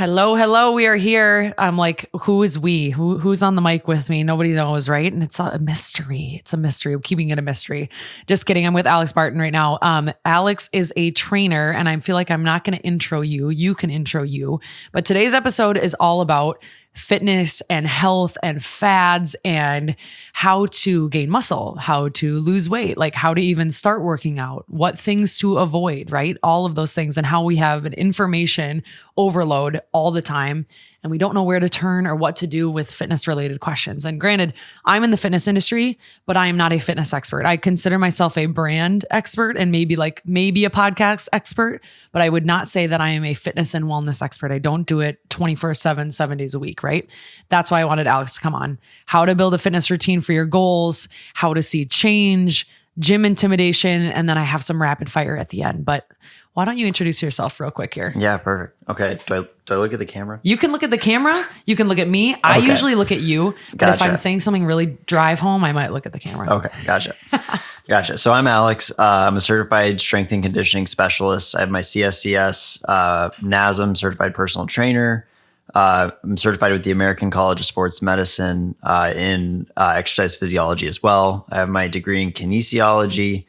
Hello, hello. We are here. I'm like, who is we? Who's on the mic with me? Nobody knows, right? And it's a mystery. It's a mystery. I'm keeping it a mystery. Just kidding. I'm with Alex Barton right now. Alex is a trainer, and I feel like I'm not going to intro you. You can intro you. But today's episode is all about fitness and health and fads and how to gain muscle, how to lose weight, like how to even start working out, what things to avoid, right? All of those things, and how we have an information overload all the time and we don't know where to turn or what to do with fitness related questions. And granted, I'm in the fitness industry, but I am not a fitness expert. I consider myself a brand expert and maybe a podcast expert, but I would not say that I am a fitness and wellness expert. I don't do it 24/7, 7 days a week, right? That's why I wanted Alex to come on. How to build a fitness routine for your goals, how to see change, gym intimidation, and then I have some rapid fire at the end. But why don't you introduce yourself real quick here? Yeah, perfect. Okay. Do I look at the camera? You can look at the camera. You can look at me. I usually look at you. But if I'm saying something really drive home, I might look at the camera. Okay. Gotcha. So I'm Alex. I'm a certified strength and conditioning specialist. I have my CSCS, NASM, certified personal trainer. I'm certified with the American College of Sports Medicine in exercise physiology as well. I have my degree in kinesiology,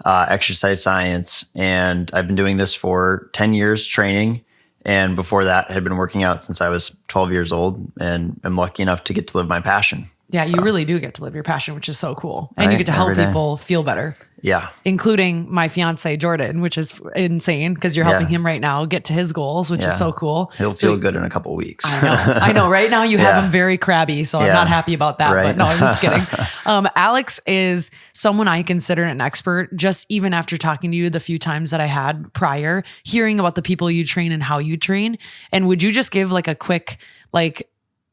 exercise science, and I've been doing this for 10 years training. And before that, I had been working out since I was 12 years old, and I'm lucky enough to get to live my passion. Yeah, you really do get to live your passion, which is so cool. And you get to help people feel better. Yeah. Including my fiance, Jordan, which is insane because you're helping him right now get to his goals, which is so cool. He'll feel good in a couple of weeks. I know. Right now you have him very crabby, so I'm not happy about that. Right. But no, I'm just kidding. Alex is someone I consider an expert, just even after talking to you the few times that I had prior, hearing about the people you train and how you train. And would you just give like a quick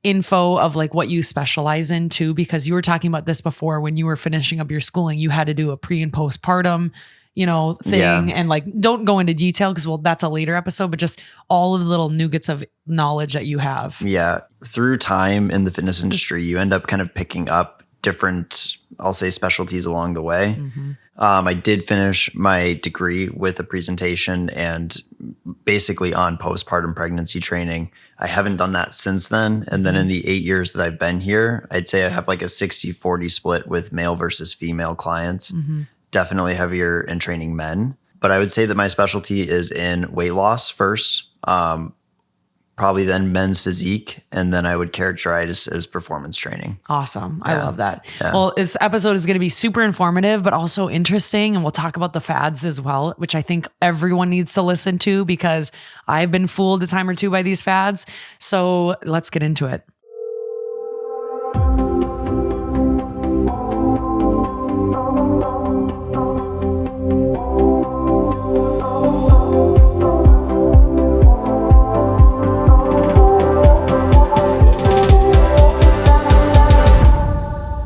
info of like what you specialize in too, because you were talking about this before when you were finishing up your schooling, you had to do a pre and postpartum, thing. And don't go into detail because that's a later episode, but just all of the little nuggets of knowledge that you have. Yeah. Through time in the fitness industry, you end up kind of picking up different, I'll say, specialties along the way. Mm-hmm. I did finish my degree with a presentation and basically on postpartum pregnancy training. I haven't done that since then. And then in the 8 years that I've been here, I'd say I have like a 60-40 split with male versus female clients, definitely heavier in training men. But I would say that my specialty is in weight loss first, probably then men's physique, and then I would characterize as performance training. Awesome. I love that. Yeah. Well, this episode is going to be super informative, but also interesting. And we'll talk about the fads as well, which I think everyone needs to listen to because I've been fooled a time or two by these fads. So let's get into it.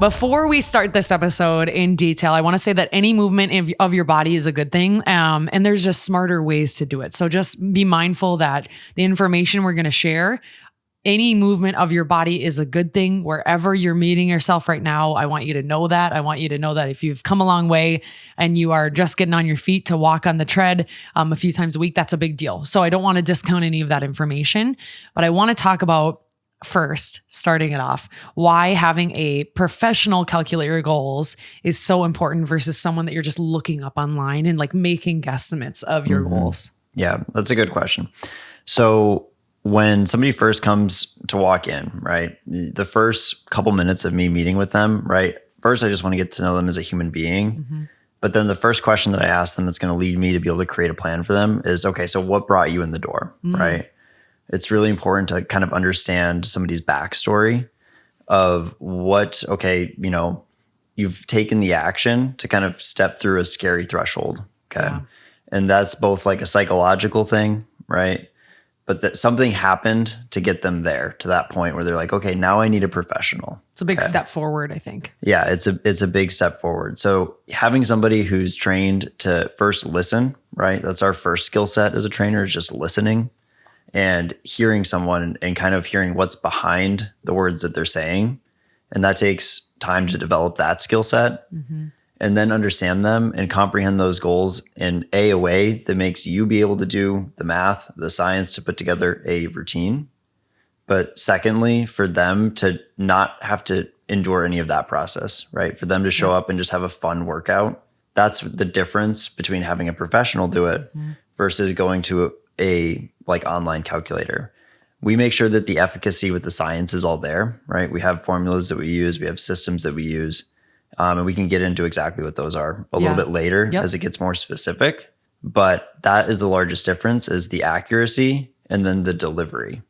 Before we start this episode in detail, I want to say that any movement of your body is a good thing. And there's just smarter ways to do it. So just be mindful that the information we're going to share, any movement of your body is a good thing. Wherever you're meeting yourself right now, I want you to know that. I want you to know that if you've come a long way and you are just getting on your feet to walk on the tread a few times a week, that's a big deal. So I don't want to discount any of that information, but I want to talk about first, starting it off, why having a professional calculate your goals is so important versus someone that you're just looking up online and making guesstimates of your goals. Yeah, that's a good question. So when somebody first comes to walk in, right, the first couple minutes of me meeting with them, right, first I just want to get to know them as a human being. Mm-hmm. But then the first question that I ask them that's going to lead me to be able to create a plan for them is, okay, so what brought you in the door, right? It's really important to kind of understand somebody's backstory of what, you've taken the action to kind of step through a scary threshold. Okay. Yeah. And that's both like a psychological thing, right? But that something happened to get them there to that point where they're like, okay, now I need a professional. It's a big step forward, I think. Yeah, it's a big step forward. So having somebody who's trained to first listen, right? That's our first skill set as a trainer, is just listening and hearing someone and kind of hearing what's behind the words that they're saying. And that takes time to develop that skill set. Mm-hmm. and then understand them and comprehend those goals in a way that makes you be able to do the math, the science to put together a routine. But secondly, for them to not have to endure any of that process, right? For them to show up and just have a fun workout. That's the difference between having a professional do it versus going to a like online calculator. We make sure that the efficacy with the science is all there, right? We have formulas that we use. We have systems that we use. And we can get into exactly what those are a little bit later as it gets more specific. But that is the largest difference, is the accuracy and then the delivery,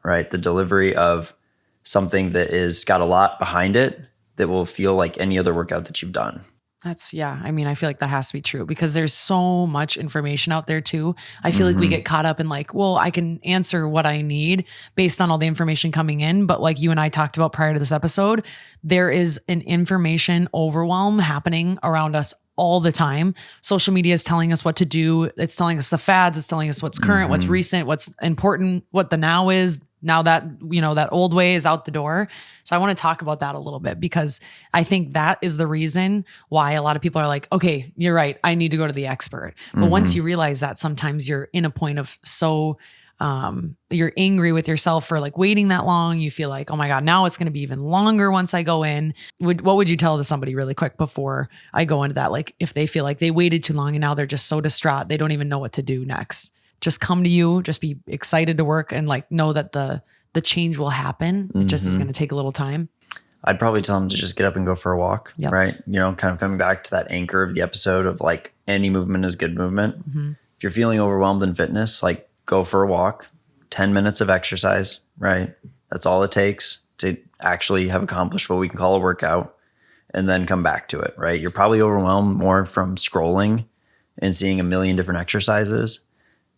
right? The delivery of something that is got a lot behind it that will feel like any other workout that you've done. I mean, I feel like that has to be true because there's so much information out there too. I feel like we get caught up in like, well, I can answer what I need based on all the information coming in. But like you and I talked about prior to this episode, there is an information overwhelm happening around us all the time. Social media is telling us what to do. It's telling us the fads. It's telling us what's current, what's recent, what's important, what the now is. Now that, that old way is out the door. So I want to talk about that a little bit because I think that is the reason why a lot of people are like, okay, you're right. I need to go to the expert. But once you realize that, sometimes you're in a point of you're angry with yourself for like waiting that long. You feel like, oh my God, now it's going to be even longer once I go in. What would you tell to somebody really quick before I go into that? Like if they feel like they waited too long and now they're just so distraught, they don't even know what to do next. Just come to you, just be excited to work and like know that the change will happen. It just is going to take a little time. I'd probably tell them to just get up and go for a walk, right? Kind of coming back to that anchor of the episode of like any movement is good movement. If you're feeling overwhelmed in fitness, like go for a walk, 10 minutes of exercise, right? That's all it takes to actually have accomplished what we can call a workout and then come back to it, right? You're probably overwhelmed more from scrolling and seeing a million different exercises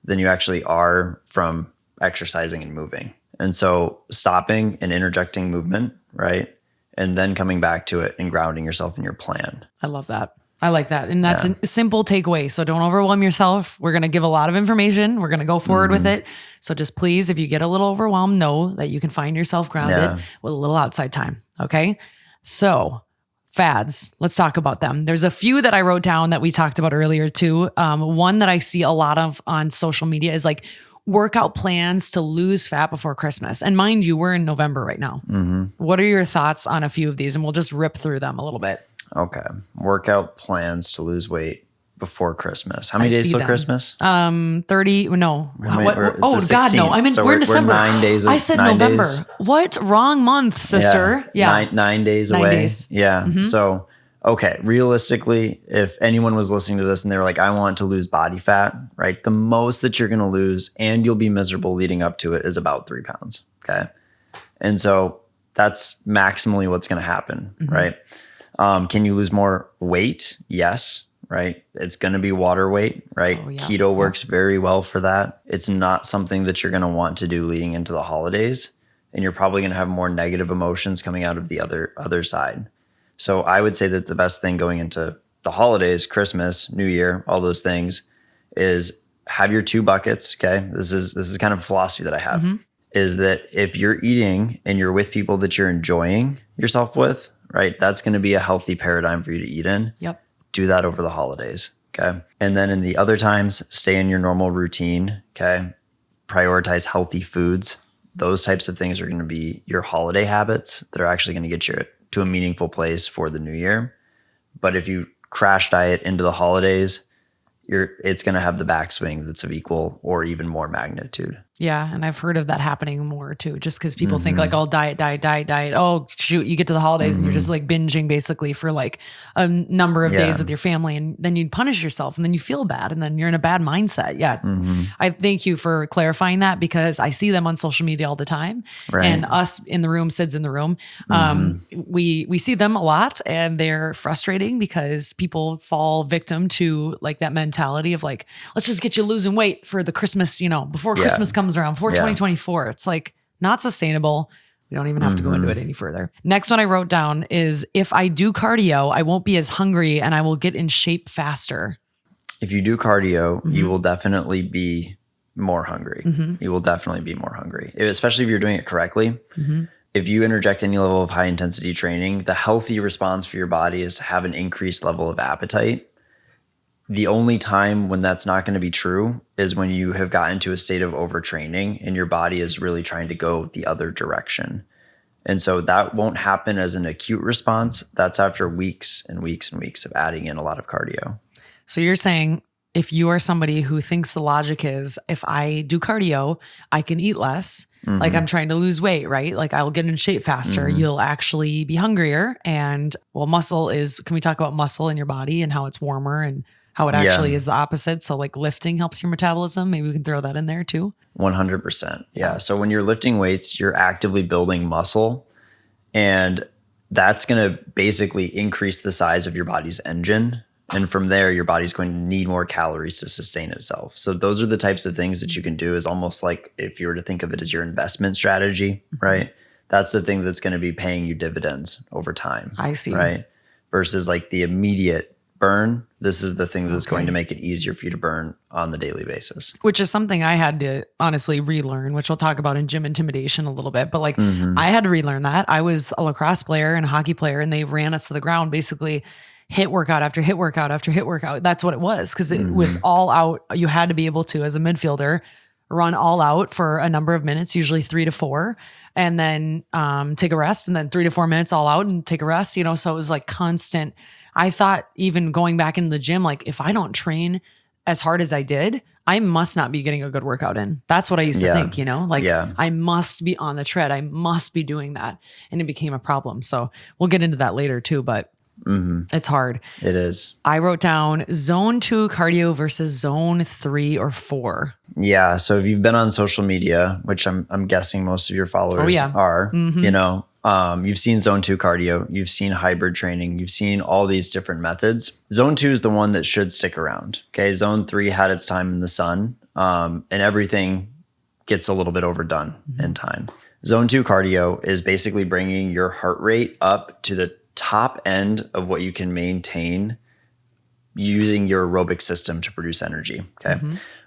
than you actually are from exercising and moving. And so stopping and interjecting movement, right? And then coming back to it and grounding yourself in your plan. I love that. I like that. And that's a simple takeaway. So don't overwhelm yourself. We're going to give a lot of information. We're going to go forward with it. So just please, if you get a little overwhelmed, know that you can find yourself grounded with a little outside time. Okay. So fads, let's talk about them. There's a few that I wrote down that we talked about earlier too. One that I see a lot of on social media is like workout plans to lose fat before Christmas. And mind you, we're in November right now. What are your thoughts on a few of these? And we'll just rip through them a little bit. Okay. Workout plans to lose weight before Christmas. How many days till Christmas? 30. No. It's the God, no. 16th. So we're in December. 9 days. I said November. Days. What? Wrong month, sister. Yeah. 9 days away. 9 days. Yeah. So, okay. Realistically, if anyone was listening to this and they were like, I want to lose body fat, right? The most that you're going to lose and you'll be miserable leading up to it is about 3 pounds. Okay. And so that's maximally what's going to happen, right? Can you lose more weight? Yes. Right. It's going to be water weight, right? Oh, yeah. Keto works very well for that. It's not something that you're going to want to do leading into the holidays. And you're probably going to have more negative emotions coming out of the other side. So I would say that the best thing going into the holidays, Christmas, New Year, all those things is have your 2 buckets. Okay. This is kind of a philosophy that I have is that if you're eating and you're with people that you're enjoying yourself with, right, that's going to be a healthy paradigm for you to eat in. Yep. Do that over the holidays. Okay. And then in the other times, stay in your normal routine. Okay. Prioritize healthy foods. Those types of things are going to be your holiday habits that are actually going to get you to a meaningful place for the new year. But if you crash diet into the holidays, it's going to have the backswing that's of equal or even more magnitude. Yeah. And I've heard of that happening more too, just because people think like, oh, diet. Oh, shoot, you get to the holidays and you're just like binging basically for like a number of days with your family. And then you punish yourself and then you feel bad and then you're in a bad mindset. Yeah. I thank you for clarifying that because I see them on social media all the time. Right. And us in the room, Sid's in the room. We see them a lot and they're frustrating because people fall victim to like that mentality of like, let's just get you losing weight for the Christmas, before Christmas comes around, before 2024. It's like not sustainable. We don't even have to go into it any further. Next one I wrote down is if I do cardio, I won't be as hungry and I will get in shape faster. If you do cardio, you will definitely be more hungry. You will definitely be more hungry, especially if you're doing it correctly. if you interject any level of high intensity training, the healthy response for your body is to have an increased level of appetite. The only time when that's not going to be true is when you have gotten to a state of overtraining and your body is really trying to go the other direction. And so that won't happen as an acute response. That's after weeks and weeks and weeks of adding in a lot of cardio. So you're saying if you are somebody who thinks the logic is if I do cardio, I can eat less, like I'm trying to lose weight, right? Like I'll get in shape faster. You'll actually be hungrier. And well, can we talk about muscle in your body and how it's warmer and how it actually is the opposite? So like lifting helps your metabolism. Maybe we can throw that in there too. 100%. Yeah. So when you're lifting weights, you're actively building muscle, and that's going to basically increase the size of your body's engine. And from there, your body's going to need more calories to sustain itself. So those are the types of things that you can do, is almost like if you were to think of it as your investment strategy, right? That's the thing that's going to be paying you dividends over time. I see. Right. Versus like the immediate burn. This is the thing that's going to make it easier for you to burn on the daily basis. Which is something I had to honestly relearn, which we'll talk about in gym intimidation a little bit. But like I had to relearn that. I was a lacrosse player and a hockey player, and they ran us to the ground basically hit workout after hit workout after hit workout. That's what it was, because it was all out. You had to be able to, as a midfielder, run all out for a number of minutes, usually 3 to 4, and then take a rest, and then 3 to 4 minutes all out and take a rest, you know? So it was like constant. I thought even going back into the gym, like if I don't train as hard as I did, I must not be getting a good workout in. That's what I used to think, you know, like I must be on the tread. I must be doing that. And it became a problem. So we'll get into that later too, but it's hard. It is. I wrote down zone 2 cardio versus zone 3 or 4. Yeah. So if you've been on social media, which I'm guessing most of your followers are, you know, you've seen zone 2 cardio, you've seen hybrid training, you've seen all these different methods. Zone 2 is the one that should stick around. Okay. Zone 3 had its time in the sun, and everything gets a little bit overdone in time. Zone 2 cardio is basically bringing your heart rate up to the top end of what you can maintain using your aerobic system to produce energy. Okay.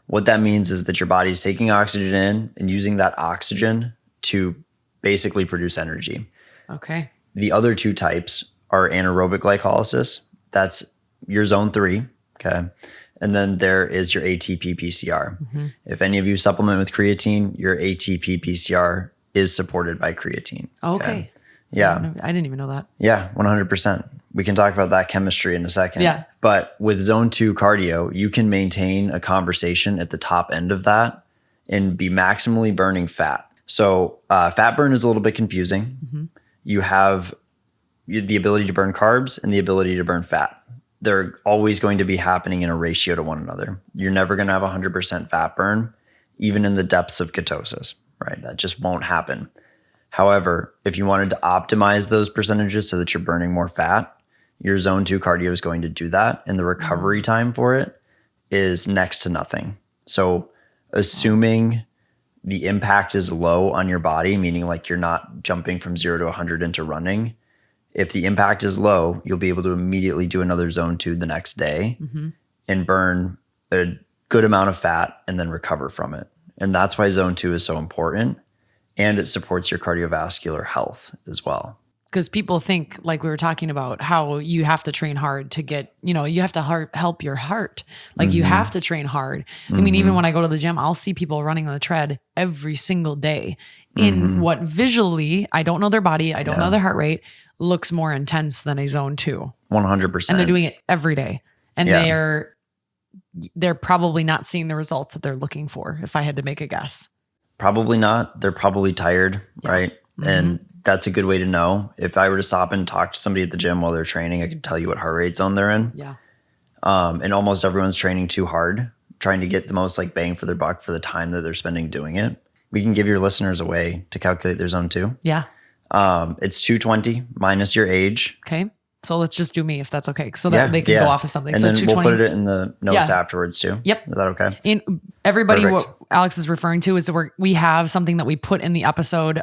What that means is that your body's taking oxygen in and using that oxygen to basically produce energy. Okay. The other 2 types are anaerobic glycolysis. That's your zone 3. Okay. And then there is your ATP PCR. If any of you supplement with creatine, your ATP PCR is supported by creatine. Okay. Yeah. I didn't even know that. Yeah, 100%. We can talk about that chemistry in a second. Yeah. But with zone 2 cardio, you can maintain a conversation at the top end of that and be maximally burning fat. So fat burn is a little bit confusing. You have the ability to burn carbs and the ability to burn fat. They're always going to be happening in a ratio to one another. You're never going to have 100% fat burn, even in the depths of ketosis, right? That just won't happen. However, if you wanted to optimize those percentages so that you're burning more fat, your zone 2 cardio is going to do that. And the recovery time for it is next to nothing. So assuming the impact is low on your body, meaning like you're not jumping from 0 to 100 into running, if the impact is low, you'll be able to immediately do another zone 2 the next day and burn a good amount of fat and then recover from it. And that's why zone 2 is so important. And it supports your cardiovascular health as well. Because people think, like we were talking about, how you have to train hard to get, you know, you have to help your heart. Like you have to train hard. I mean, even when I go to the gym, I'll see people running on the tread every single day in what visually, I don't know their body, I don't know their heart rate, looks more intense than a zone 2. 100%. And they're doing it every day. And they're probably not seeing the results that they're looking for, if I had to make a guess. Probably not. They're probably tired, right? And that's a good way to know. If I were to stop and talk to somebody at the gym while they're training, I could tell you what heart rate zone they're in. Yeah. And almost everyone's training too hard, trying to get the most like bang for their buck for the time that they're spending doing it. We can give your listeners a way to calculate their zone 2. Yeah. It's 220 minus your age. Okay. So let's just do me, if that's okay. So that they can go off of something. And so then 220. we'll put it in the notes afterwards too. Yep. Is that okay? everybody, Perfect. what Alex is referring to is that we have something that we put in the episode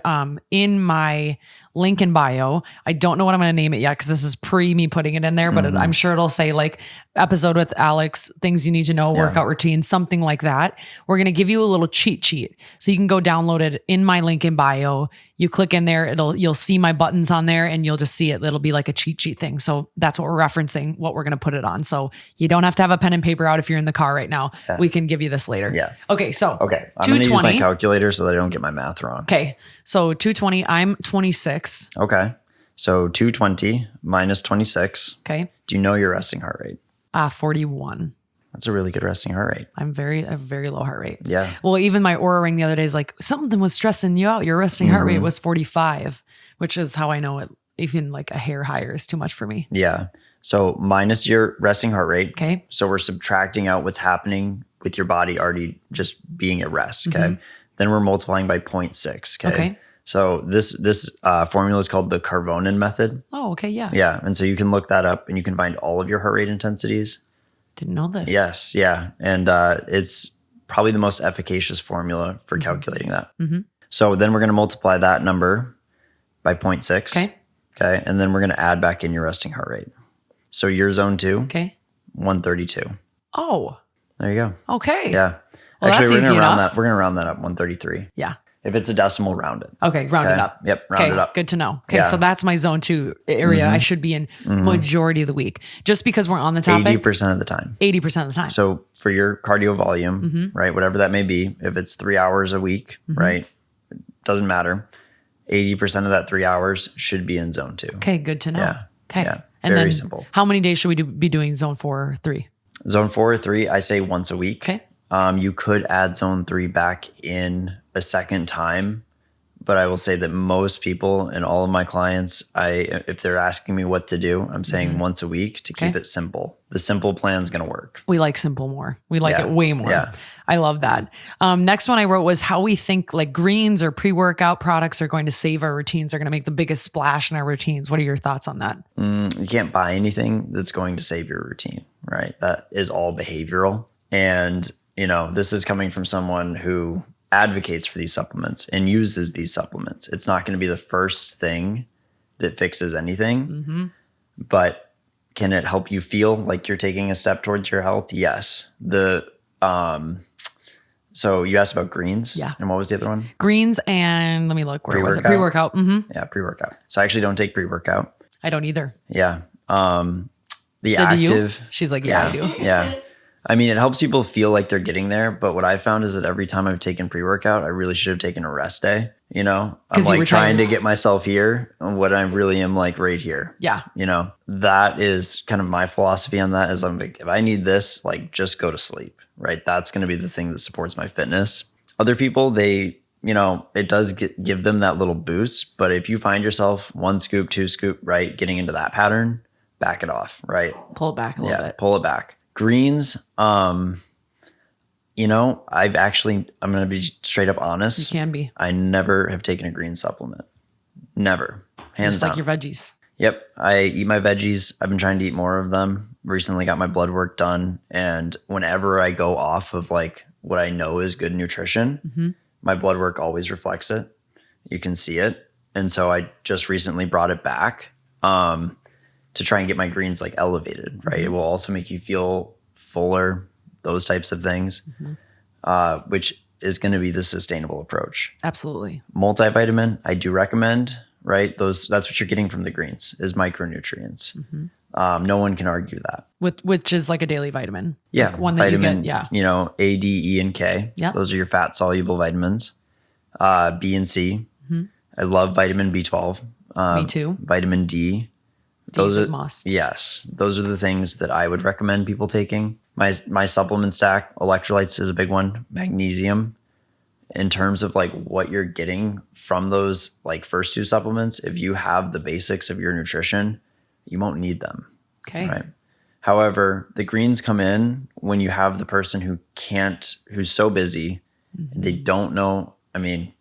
in my link in bio. I don't know what I'm going to name it yet because this is pre me putting it in there, but I'm sure it'll say like episode with Alex, things you need to know, workout routine, something like that. We're going to give you a little cheat sheet. So you can go download it in my link in bio. You click in there, you'll see my buttons on there and you'll just see it. It'll be like a cheat sheet thing. So that's what we're referencing, what we're going to put it on. So you don't have to have a pen and paper out if you're in the car right now. Yeah. We can give you this later. Yeah. Okay. So I'm going to use my calculator so that I don't get my math wrong. Okay. So 220, I'm 26. Okay. So 220 minus 26. Okay. Do you know your resting heart rate? 41. That's a really good resting heart rate. I have a very low heart rate. Yeah. Well, even my Aura ring the other day is like, something was stressing you out. Your resting heart rate was 45, which is how I know it. Even like a hair higher is too much for me. Yeah. So minus your resting heart rate. Okay. So we're subtracting out what's happening with your body already just being at rest. Okay. Then we're multiplying by 0.6. Okay. So this formula is called the Carbonin method. Oh, okay. Yeah. Yeah. And so you can look that up and you can find all of your heart rate intensities. Didn't know this. Yes. Yeah. And it's probably the most efficacious formula for calculating that. So then we're going to multiply that number by 0.6. Okay. Okay. And then we're going to add back in your resting heart rate. So your zone 2, Okay. 132. Oh, There you go. okay. Yeah. Well, Actually, that's we're easy gonna round enough. that. We're gonna round that up 133. Yeah. If it's a decimal, round it. Okay. Round it Okay? up. Yep. Round it up. Good to know. Okay. Yeah. So that's my zone 2 area. I should be in majority of the week just because we're on the topic. 80% of the time. 80% of the time. So for your cardio volume, right, whatever that may be, if it's 3 hours a week, right, doesn't matter. 80% of that 3 hours should be in zone 2. Okay. Good to know. Yeah. Okay. Yeah. And Very then simple. how many days should we be doing zone 4 or 3? Zone 4 or 3, I say once a week. Okay. You could add zone 3 back in a second time, but I will say that most people and all of my clients, if they're asking me what to do, I'm saying once a week to keep it simple. The simple plan is going to work. We like simple more. We like Yeah. it way more. Yeah. I love that. Next one I wrote was how we think like greens or pre-workout products are going to save our routines, are going to make the biggest splash in our routines. What are your thoughts on that? You can't buy anything that's going to save your routine, right? That is all behavioral. And, this is coming from someone who advocates for these supplements and uses these supplements. It's not going to be the first thing that fixes anything, but can it help you feel like you're taking a step towards your health? Yes. So you asked about greens. Yeah. And what was the other one? Greens and let me look. Where was it? Pre-workout. Pre-workout. Yeah, pre-workout. So I actually don't take pre-workout. I don't either. Yeah. The So do you? active. She's like, yeah, I do. Yeah. I mean, it helps people feel like they're getting there. But what I found is that every time I've taken pre-workout, I really should have taken a rest day. I'm 'Cause you were like trying tired. to get myself here. And what I really am like right here. Yeah. That is kind of my philosophy on that is I'm like, if I need this, like just go to sleep, right? That's going to be the thing that supports my fitness. Other people, it does give them that little boost. But if you find yourself 1 scoop, 2 scoop, right, getting into that pattern, back it off, right? Pull it back a little bit. Pull it back. Greens, I'm going to be straight up honest. You can be. I never have taken a green supplement. Never. Hands Just down. like your veggies. Yep. I eat my veggies. I've been trying to eat more of them. Recently got my blood work done. And whenever I go off of like what I know is good nutrition, my blood work always reflects it. You can see it. And so I just recently brought it back to try and get my greens like elevated, right? It will also make you feel fuller, those types of things, which is going to be the sustainable approach. Absolutely. Multivitamin, I do recommend, right? That's what you're getting from the greens is micronutrients. No one can argue that. Which is like a daily vitamin. Yeah. Like one that vitamin, you get. Yeah. A, D, E, and K. Yeah. Those are your fat soluble vitamins. B and C. I love vitamin B12. Me too. Vitamin D. Those are must. Yes. Those are the things that I would recommend people taking. My supplement stack, electrolytes is a big one. Magnesium. In terms of like what you're getting from those like first 2 supplements, if you have the basics of your nutrition, you won't need them. Okay. Right. However, the greens come in when you have the person who's so busy, they don't know. I mean,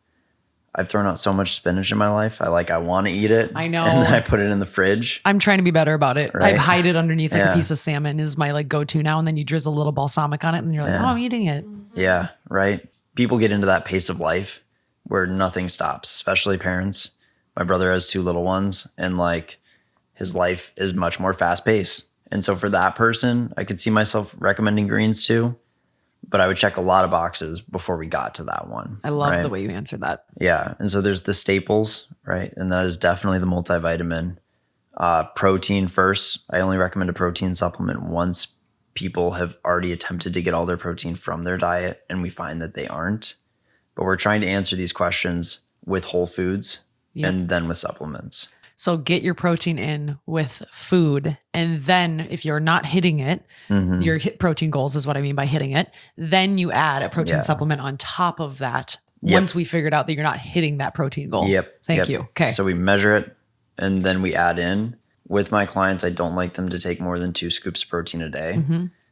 I've thrown out so much spinach in my life. I want to eat it. I know. And then I put it in the fridge. I'm trying to be better about it. Right? I've hide it underneath like Yeah. a piece of salmon is my like go-to now. And then you drizzle a little balsamic on it and you're like, Yeah. oh, I'm eating it. Yeah. Right. People get into that pace of life where nothing stops, especially parents. My brother has 2 little ones, and like his life is much more fast paced. And so for that person, I could see myself recommending greens too, but I would check a lot of boxes before we got to that one. I love right? the way you answered that. Yeah. And so there's the staples, right? And that is definitely the multivitamin. Protein first. I only recommend a protein supplement once people have already attempted to get all their protein from their diet and we find that they aren't. But we're trying to answer these questions with whole foods and then with supplements. So get your protein in with food. And then if you're not hitting it, your hit protein goals is what I mean by hitting it. Then you add a protein supplement on top of that. Once we figured out that you're not hitting that protein goal. Thank you. Okay. So we measure it and then we add in. With my clients, I don't like them to take more than 2 scoops of protein a day.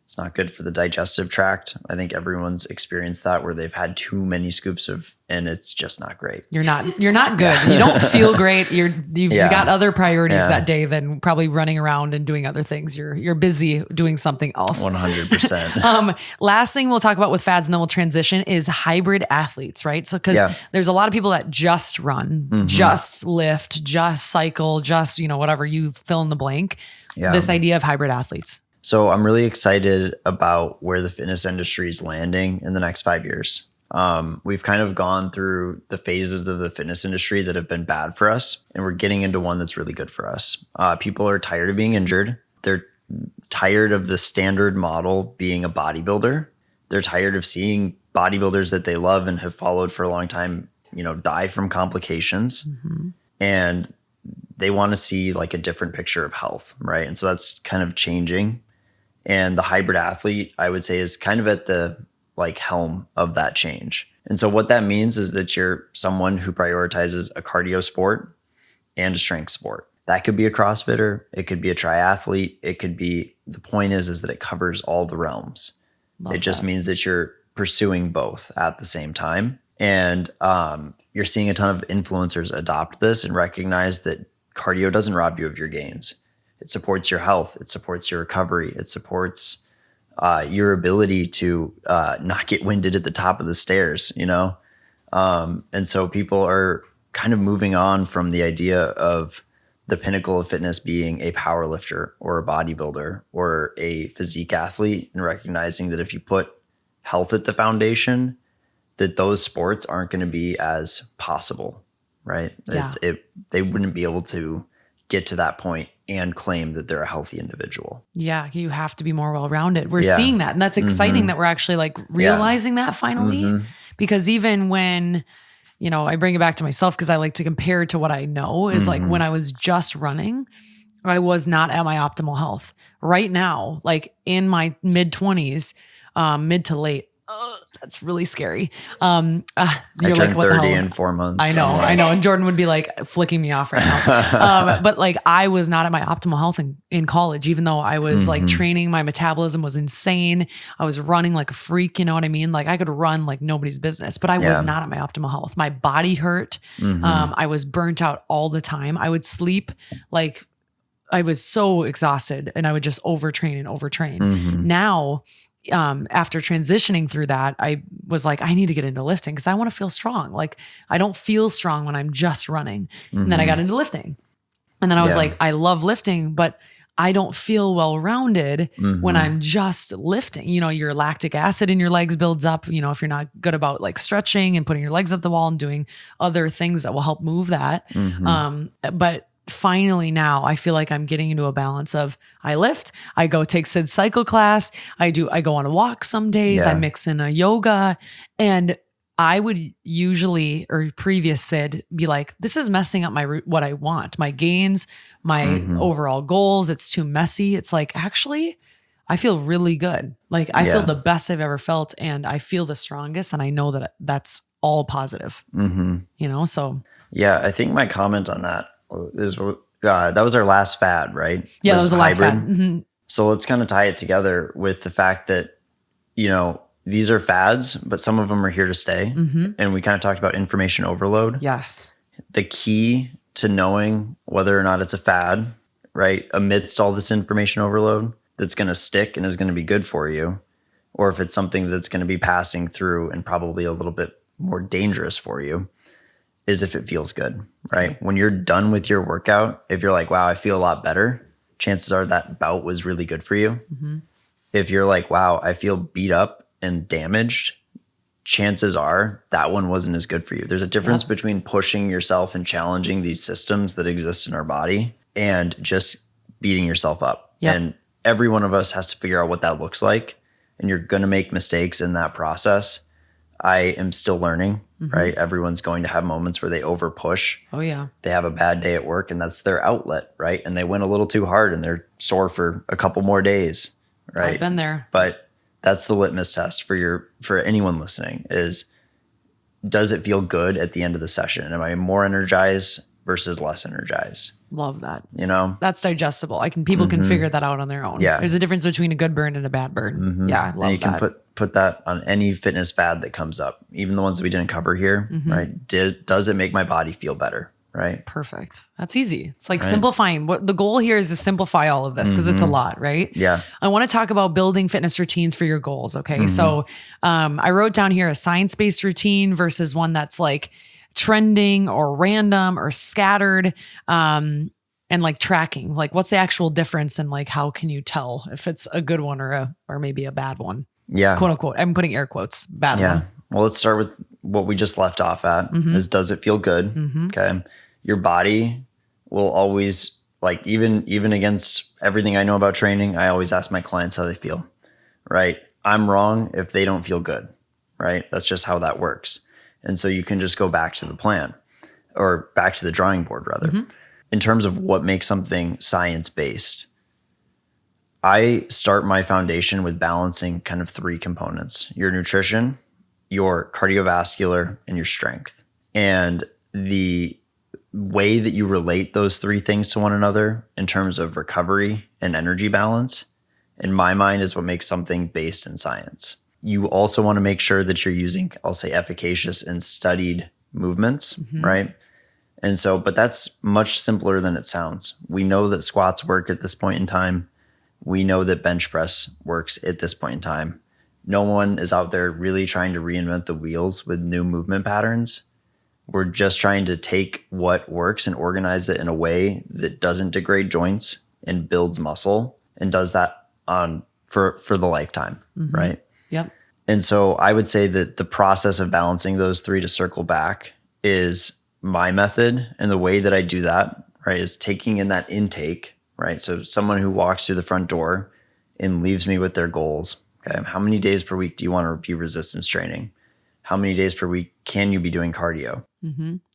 It's not good for the digestive tract. I think everyone's experienced that where they've had too many scoops and it's just not great. You're not good. You don't feel great. You've got other priorities that day than probably running around and doing other things. You're busy doing something else. 100%. Last thing we'll talk about with fads and then we'll transition is hybrid athletes, right? So because there's a lot of people that just run, just lift, just cycle, just, whatever, you fill in the blank. This idea of hybrid athletes. So I'm really excited about where the fitness industry is landing in the next 5 years. We've kind of gone through the phases of the fitness industry that have been bad for us, and we're getting into one that's really good for us. People are tired of being injured. They're tired of the standard model being a bodybuilder. They're tired of seeing bodybuilders that they love and have followed for a long time, die from complications. And they want to see like a different picture of health, right? And so that's kind of changing. And the hybrid athlete, I would say, is kind of at the helm of that change. And so what that means is that you're someone who prioritizes a cardio sport and a strength sport. That could be a CrossFitter. It could be a triathlete. It could be, the point is that it covers all the realms. It just means that you're pursuing both at the same time. And you're seeing a ton of influencers adopt this and recognize that cardio doesn't rob you of your gains. It supports your health. It supports your recovery. It supports your ability to not get winded at the top of the stairs, And so people are kind of moving on from the idea of the pinnacle of fitness being a power lifter or a bodybuilder or a physique athlete, and recognizing that if you put health at the foundation, that those sports aren't going to be as possible, right? Yeah. They wouldn't be able to get to that point and claim that they're a healthy individual. Yeah, you have to be more well-rounded. We're seeing that, and that's exciting that we're actually realizing that finally. Because even when, I bring it back to myself because I like to compare to what I know is when I was just running, I was not at my optimal health. Right now, in my mid-20s, mid to late, that's really scary. I turned 30 in 4 months. I know. And Jordan would be flicking me off right now. But I was not at my optimal health in college, even though I was training, my metabolism was insane. I was running like a freak, you know what I mean? I could run like nobody's business, but I was not at my optimal health. My body hurt. I was burnt out all the time. I would sleep I was so exhausted and I would just overtrain. Now, after transitioning through that, I was I need to get into lifting because I want to feel strong. I don't feel strong when I'm just running. And then I got into lifting. And then I was I love lifting, but I don't feel well-rounded when I'm just lifting. Your lactic acid in your legs builds up, if you're not good about stretching and putting your legs up the wall and doing other things that will help move that. But finally now I feel I'm getting into a balance of I lift, I go take Sid's cycle class, I go on a walk some days, I mix in a yoga, and I would usually, or previous Sid, be this is messing up what I want, my gains, my overall goals. It's too messy. It's actually I feel really good. I feel the best I've ever felt, and I feel the strongest, and I know that that's all positive. So yeah, I think my comment on that is that was our last fad, right? Yeah, that was the last fad. So let's kind of tie it together with the fact that, these are fads, but some of them are here to stay. And we kind of talked about information overload. Yes. The key to knowing whether or not it's a fad, right? Amidst all this information overload that's going to stick and is going to be good for you, or if it's something that's going to be passing through and probably a little bit more dangerous for you, is if it feels good, right? When you're done with your workout, if you're like, wow, I feel a lot better, chances are that bout was really good for you. If you're like, wow, I feel beat up and damaged, chances are that one wasn't as good for you. There's a difference between pushing yourself and challenging these systems that exist in our body and just beating yourself up. And every one of us has to figure out what that looks like. And you're going to make mistakes in that process. I am still learning, right? Everyone's going to have moments where they over push. Oh yeah. They have a bad day at work and that's their outlet, right? And they went a little too hard and they're sore for a couple more days, right? I've been there. But that's the litmus test for anyone listening is, does it feel good at the end of the session? Am I more energized versus less energized? Love that. You know, That's digestible. People can figure that out on their own. Yeah. There's a difference between a good burn and a bad burn. Yeah. I love and you that. can put that on any fitness fad that comes up, even the ones that we didn't cover here, right? Does it make my body feel better? Right. Perfect. That's easy. It's like simplifying. What the goal here is to simplify all of this because it's a lot, right? Yeah. I want to talk about building fitness routines for your goals. Okay. So I wrote down here a science-based routine versus one that's like trending or random or scattered. And like tracking, like what's the actual difference and like how can you tell if it's a good one or maybe a bad one? Yeah. Quote unquote. I'm putting air quotes. Bad Yeah. one. Well, let's start with what we just left off at is, does it feel good? Okay. Your body will always, like, even against everything I know about training, I always ask my clients how they feel, right? I'm wrong if they don't feel good, right? That's just how that works. And so you can just go back to the plan or back to the drawing board rather. In terms of what makes something science-based, I start my foundation with balancing kind of three components: your nutrition, your cardiovascular, and your strength. And the way that you relate those three things to one another in terms of recovery and energy balance, in my mind, is what makes something based in science. You also want to make sure that you're using, I'll say, efficacious and studied movements, right? And so, but that's much simpler than it sounds. We know that squats work at this point in time. We know that bench press works at this point in time. No one is out there really trying to reinvent the wheels with new movement patterns. We're just trying to take what works and organize it in a way that doesn't degrade joints and builds muscle and does that on for the lifetime, right? Yep. And so I would say that the process of balancing those three, to circle back, is my method. And the way that I do that, right, is taking in that intake, right? So someone who walks through the front door and leaves me with their goals. Okay. How many days per week do you want to be resistance training? How many days per week can you be doing cardio?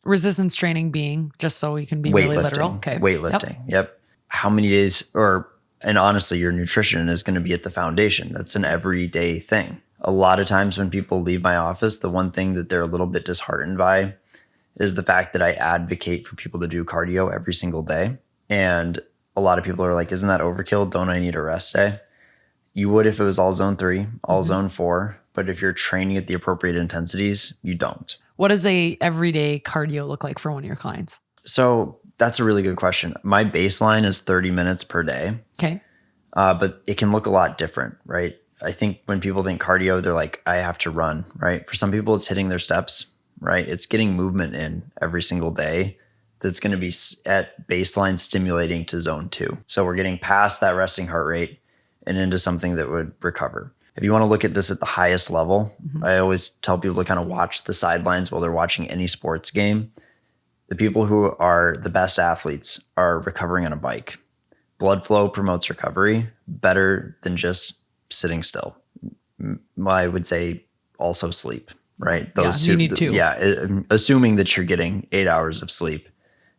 Resistance training being, just so we can be really literal. Okay. Weightlifting. Yep. How many days, and honestly, your nutrition is going to be at the foundation. That's an everyday thing. A lot of times when people leave my office, the one thing that they're a little bit disheartened by is the fact that I advocate for people to do cardio every single day. And a lot of people are like, isn't that overkill? Don't I need a rest day? You would if it was all zone 3, all zone 4. But if you're training at the appropriate intensities, you don't. What does a everyday cardio look like for one of your clients? So that's a really good question. My baseline is 30 minutes per day. Okay. But it can look a lot different, right? I think when people think cardio, they're like, I have to run, right? For some people, it's hitting their steps, right? It's getting movement in every single day that's going to be at baseline stimulating to zone 2. So we're getting past that resting heart rate and into something that would recover. If you want to look at this at the highest level, I always tell people to kind of watch the sidelines while they're watching any sports game. The people who are the best athletes are recovering on a bike. Blood flow promotes recovery better than just sitting still. I would say also sleep, right? You need to. Yeah, assuming that you're getting 8 hours of sleep.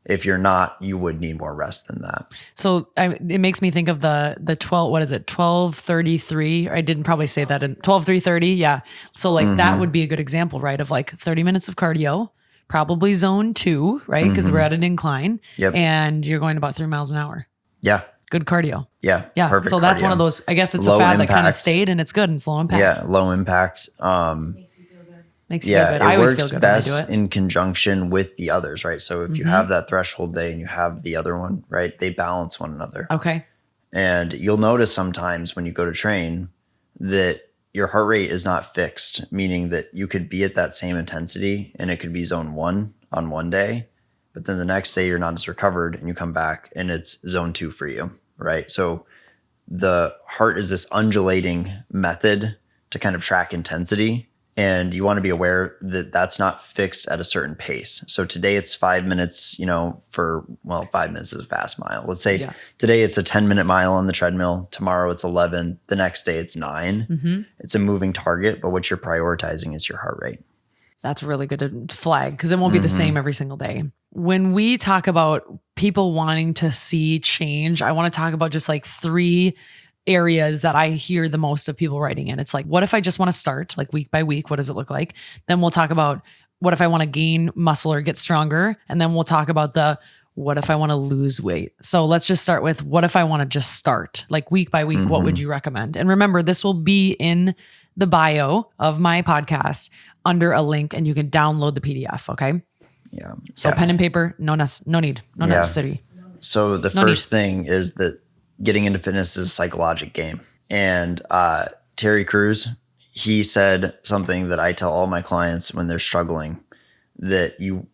If you're not, you would need more rest than that. So it makes me think of the 12, what is it? 12:33. I didn't probably say that in 12:30. Yeah. So like that would be a good example, right? Of like 30 minutes of cardio, probably zone 2, right? Because we're at an incline and you're going about 3 miles an hour. Yeah. Good cardio. Yeah. Yeah. Perfect So that's cardio. one of those, I guess it's Low a fad impact. that kind of stayed and it's good and it's low impact. Yeah. Low impact. Makes you feel good. I always feel good when I do best it. in conjunction with the others, right? So if you have that threshold day and you have the other one, right, they balance one another. Okay. And you'll notice sometimes when you go to train that your heart rate is not fixed, meaning that you could be at that same intensity and it could be zone 1 on one day, but then the next day you're not as recovered and you come back and it's zone 2 for you, right? So the heart is this undulating method to kind of track intensity. And you want to be aware that that's not fixed at a certain pace. So today it's 5 minutes, 5 minutes is a fast mile. Let's say today it's a 10-minute mile on the treadmill. Tomorrow it's 11. The next day it's 9. Mm-hmm. It's a moving target, but what you're prioritizing is your heart rate. That's really good to flag because it won't be the same every single day. When we talk about people wanting to see change, I want to talk about just like 3 areas that I hear the most of people writing in. It's like, what if I just want to start like week by week? What does it look like? Then we'll talk about what if I want to gain muscle or get stronger? And then we'll talk about what if I want to lose weight? So let's just start with what if I want to just start like week by week? What would you recommend? And remember, this will be in the bio of my podcast under a link and you can download the PDF. Okay. Yeah. So pen and paper, no need, no necessity. So the first thing is that getting into fitness is a psychological game. And Terry Crews, he said something that I tell all my clients when they're struggling, that you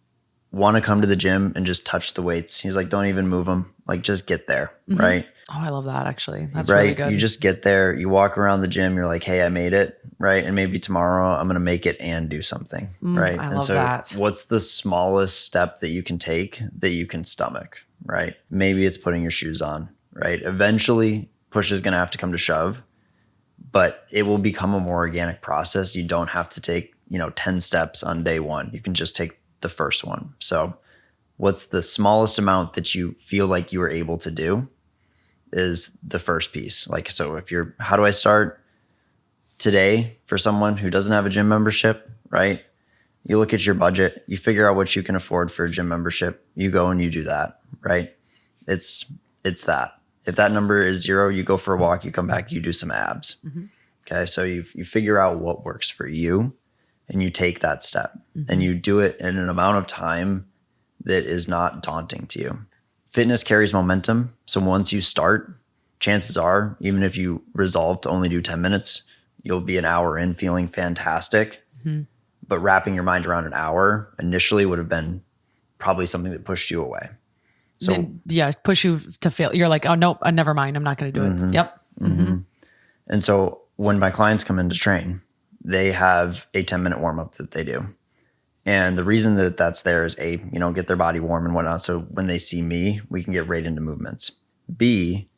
want to come to the gym and just touch the weights. He's like, don't even move them. Like, just get there, right? Oh, I love that actually. That's right? really good. You just get there, you walk around the gym, you're like, hey, I made it, right? And maybe tomorrow I'm going to make it and do something, right? I and love so that. What's the smallest step that you can take that you can stomach, right? Maybe it's putting your shoes on, right? Eventually, push is going to have to come to shove, but it will become a more organic process. You don't have to take, 10 steps on day 1. You can just take the first one. So what's the smallest amount that you feel like you are able to do is the first piece. Like, so how do I start today for someone who doesn't have a gym membership, right? You look at your budget, you figure out what you can afford for a gym membership. You go and you do that, right? It's that. If that number is 0, you go for a walk, you come back, you do some abs. Mm-hmm. Okay. So you figure out what works for you and you take that step and you do it in an amount of time that is not daunting to you. Fitness carries momentum. So once you start, chances are, even if you resolve to only do 10 minutes, you'll be an hour in feeling fantastic. Mm-hmm. But wrapping your mind around an hour initially would have been probably something that pushed you away. So then, push you to fail. You're like, oh, nope, never mind. I'm not going to do it. Yep. Mm-hmm. And so when my clients come in to train, they have a 10-minute warm-up that they do. And the reason that that's there is A, get their body warm and whatnot. So when they see me, we can get right into movements. B,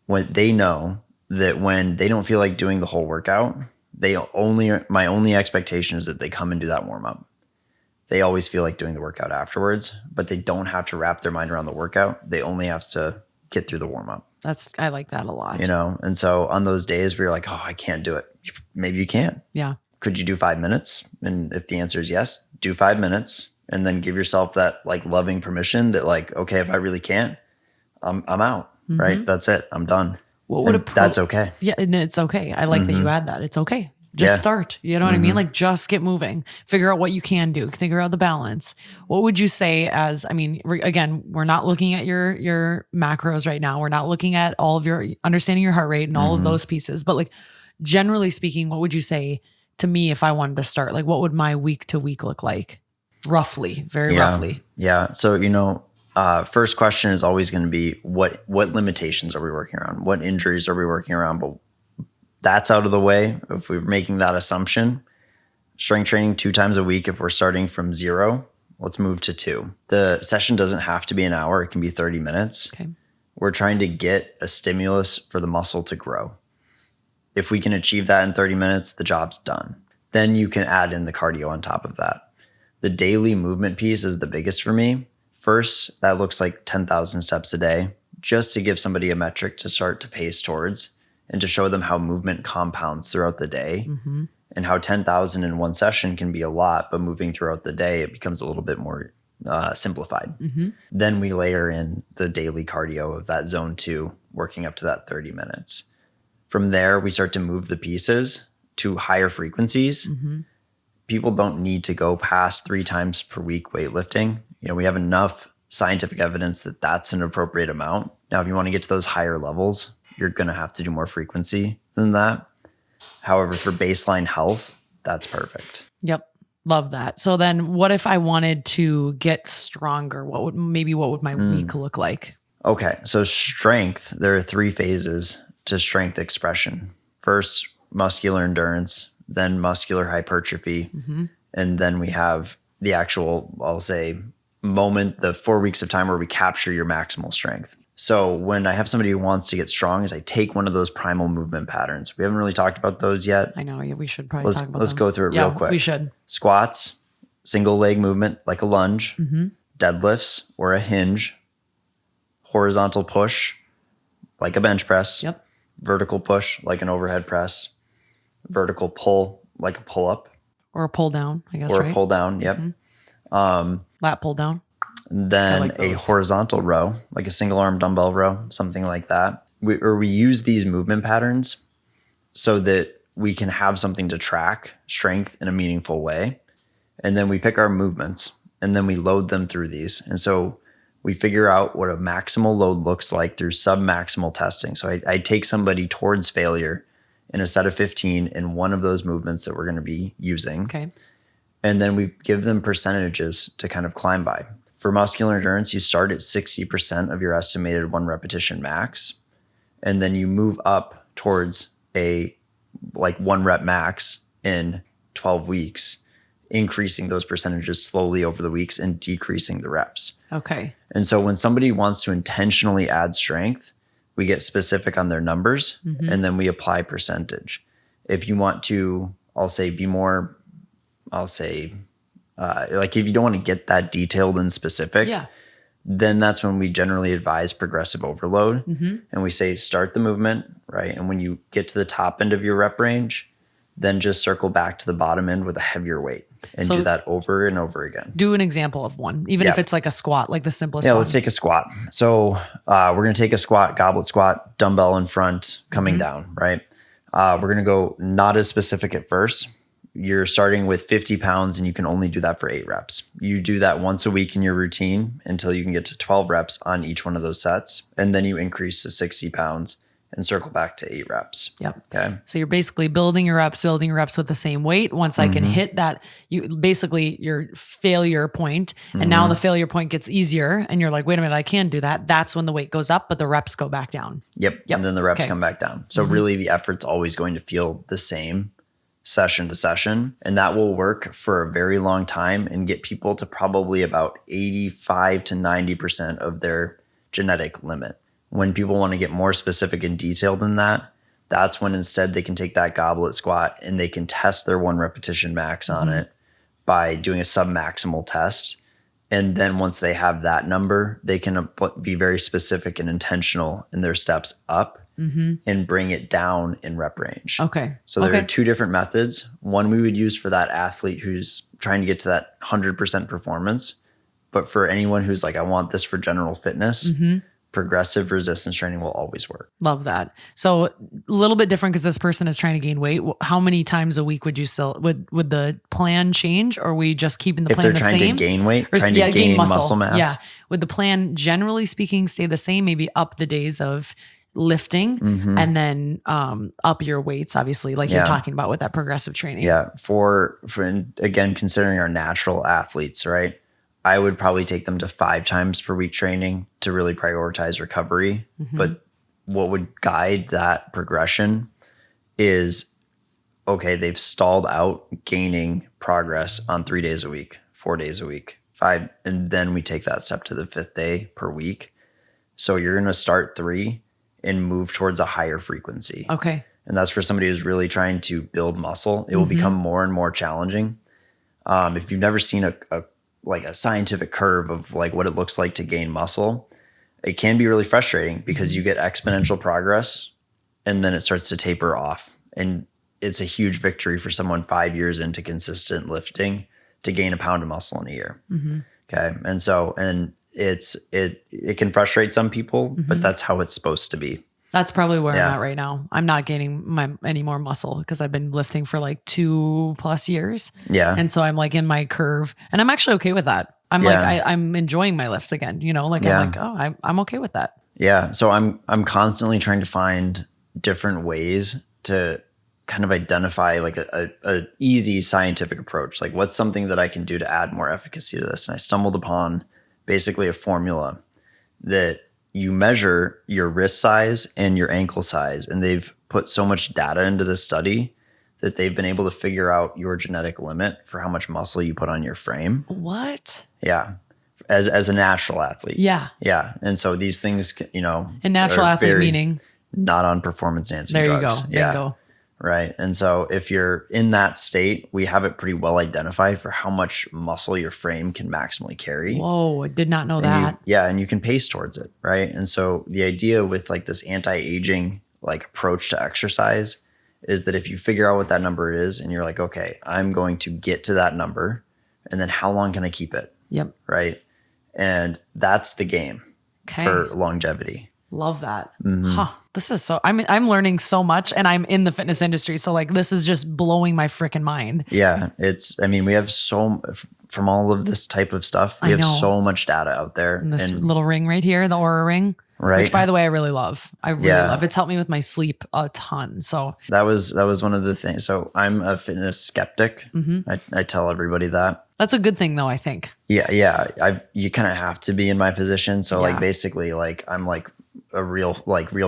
when they know that when they don't feel like doing the whole workout, my only expectation is that they come and do that warm-up. They always feel like doing the workout afterwards, but they don't have to wrap their mind around the workout. They only have to get through the warm-up. I like that a lot. And so on those days where you're like, oh, I can't do it. Maybe you can. Yeah. Could you do 5 minutes? And if the answer is yes, do 5 minutes and then give yourself that like loving permission that like, okay, if I really can't, I'm out, right? That's it. I'm done. That's okay. Yeah. And it's okay. I like that you add that. It's okay. Just start. You know what I mean? Like just get moving, figure out what you can do, figure out the balance. What would you say again, we're not looking at your macros right now. We're not looking at all of your understanding your heart rate and all of those pieces, but like generally speaking, what would you say to me if I wanted to start? Like what would my week to week look like? Roughly, roughly. Yeah. So, first question is always going to be what limitations are we working around? What injuries are we working around? But that's out of the way. If we're making that assumption, strength training 2 times a week, if we're starting from 0, let's move to 2. The session doesn't have to be an hour. It can be 30 minutes. Okay. We're trying to get a stimulus for the muscle to grow. If we can achieve that in 30 minutes, the job's done. Then you can add in the cardio on top of that. The daily movement piece is the biggest for me. First, that looks like 10,000 steps a day, just to give somebody a metric to start to pace towards and to show them how movement compounds throughout the day and how 10,000 in one session can be a lot, but moving throughout the day, it becomes a little bit more simplified. Then we layer in the daily cardio of that zone 2, working up to that 30 minutes. From there, we start to move the pieces to higher frequencies. People don't need to go past 3 times per week weightlifting. We have enough scientific evidence that that's an appropriate amount. Now, if you want to get to those higher levels, you're going to have to do more frequency than that. However, for baseline health, that's perfect. Yep. Love that. So then what if I wanted to get stronger? What would my week look like? Okay. So strength, there are 3 phases to strength expression. First, muscular endurance, then muscular hypertrophy. And then we have the actual, I'll say, moment, the 4 weeks of time where we capture your maximal strength. So when I have somebody who wants to get strong, is I take one of those primal movement patterns. We haven't really talked about those yet. I know. Yeah, we should probably talk about Let's them. go through it real quick. We should. Squats, single leg movement like a lunge, deadlifts or a hinge, horizontal push like a bench press, Yep. vertical push like an overhead press, vertical pull like a pull up. Or a pull down, I guess, Or right? a pull down, yep. Lat pull down. Then like a those. horizontal row, like a single arm dumbbell row, something like that. We use these movement patterns so that we can have something to track strength in a meaningful way. And then we pick our movements and then we load them through these. And so we figure out what a maximal load looks like through sub-maximal testing. So I take somebody towards failure in a set of 15 in one of those movements that we're going to be using. Okay. And then we give them percentages to kind of climb by. For muscular endurance, you start at 60% of your estimated 1 repetition max. And then you move up towards a 1 rep max in 12 weeks, increasing those percentages slowly over the weeks and decreasing the reps. Okay. And so when somebody wants to intentionally add strength, we get specific on their numbers and then we apply percentage. If you want to, I'll say, be more, if you don't want to get that detailed and specific, then that's when we generally advise progressive overload. And we say, start the movement, right? And when you get to the top end of your rep range, then just circle back to the bottom end with a heavier weight and do that over and over again. Do an example of one, even if it's like a squat, like the simplest Yeah, one. let's take a squat. So we're going to take a squat, goblet squat, dumbbell in front, coming down, right? We're going to go not as specific at first. You're starting with 50 pounds and you can only do that for 8 reps. You do that once a week in your routine until you can get to 12 reps on each one of those sets. And then you increase to 60 pounds and circle back to 8 reps. Yep. Okay. So you're basically building your reps with the same weight. Once I can hit that, your failure point, and now the failure point gets easier and you're like, wait a minute, I can do that. That's when the weight goes up, but the reps go back down. Yep. And then the reps come back down. So really the effort's always going to feel the same session to session. And that will work for a very long time and get people to probably about 85 to 90% of their genetic limit. When people want to get more specific and detailed than that, that's when instead they can take that goblet squat and they can test their 1 repetition max on it by doing a sub-maximal test. And then once they have that number, they can be very specific and intentional in their steps up and bring it down in rep range. Okay. So there are 2 different methods. One we would use for that athlete who's trying to get to that 100% performance. But for anyone who's like, I want this for general fitness, progressive resistance training will always work. Love that. So a little bit different because this person is trying to gain weight. How many times a week would you would the plan change, or are we just keeping the plan the same? If they're trying to gain weight, trying to gain muscle mass. Yeah. Would the plan, generally speaking, stay the same? Maybe up the days of lifting and then up your weights, obviously, like you're talking about with that progressive training. Yeah. For again, considering our natural athletes, right? I would probably take them to 5 times per week training to really prioritize recovery. But what would guide that progression is, okay, they've stalled out gaining progress on 3 days a week, 4 days a week, 5, and then we take that step to the 5th day per week. So you're going to start 3 and move towards a higher frequency. Okay. And that's for somebody who's really trying to build muscle. It will become more and more challenging. If you've never seen a scientific curve of like what it looks like to gain muscle, it can be really frustrating because you get exponential progress and then it starts to taper off. And it's a huge victory for someone 5 years into consistent lifting to gain a pound of muscle in a year. Okay. And so, it can frustrate some people, but that's how it's supposed to be. That's probably where I'm at right now. I'm not gaining any more muscle because I've been lifting for like 2+ years. Yeah. And so I'm like in my curve, and I'm actually okay with that. I'm I'm enjoying my lifts again, I'm like, oh, I'm okay with that. Yeah. So I'm constantly trying to find different ways to kind of identify like a easy scientific approach. Like, what's something that I can do to add more efficacy to this? And I stumbled upon basically a formula that you measure your wrist size and your ankle size. And they've put so much data into this study that they've been able to figure out your genetic limit for how much muscle you put on your frame. What? Yeah. As a natural athlete. Yeah. Yeah. And so these things, you know, And natural athlete meaning? Not on performance enhancing There drugs. you go. Yeah. Bingo. Right. And so if you're in that state, we have it pretty well identified for how much muscle your frame can maximally carry. Whoa, I did not know And that. and you can pace towards it. Right. And so the idea with like this anti-aging like approach to exercise is that if you figure out what that number is and you're like, okay, I'm going to get to that number, and then how long can I keep it? Yep. Right. And that's the game for longevity. Love that. Huh. This is so, I'm learning so much, and I'm in the fitness industry. So like, this is just blowing my freaking mind. Yeah. We have from all of this type of stuff, we have so much data out there. And this little ring right here, the Aura ring. Right. Which, by the way, I really love. I really love. It's helped me with my sleep a ton. So that was one of the things. So I'm a fitness skeptic. I tell everybody that. That's a good thing, though, I think. Yeah. You kind of have to be in my position. So like basically, like I'm like a real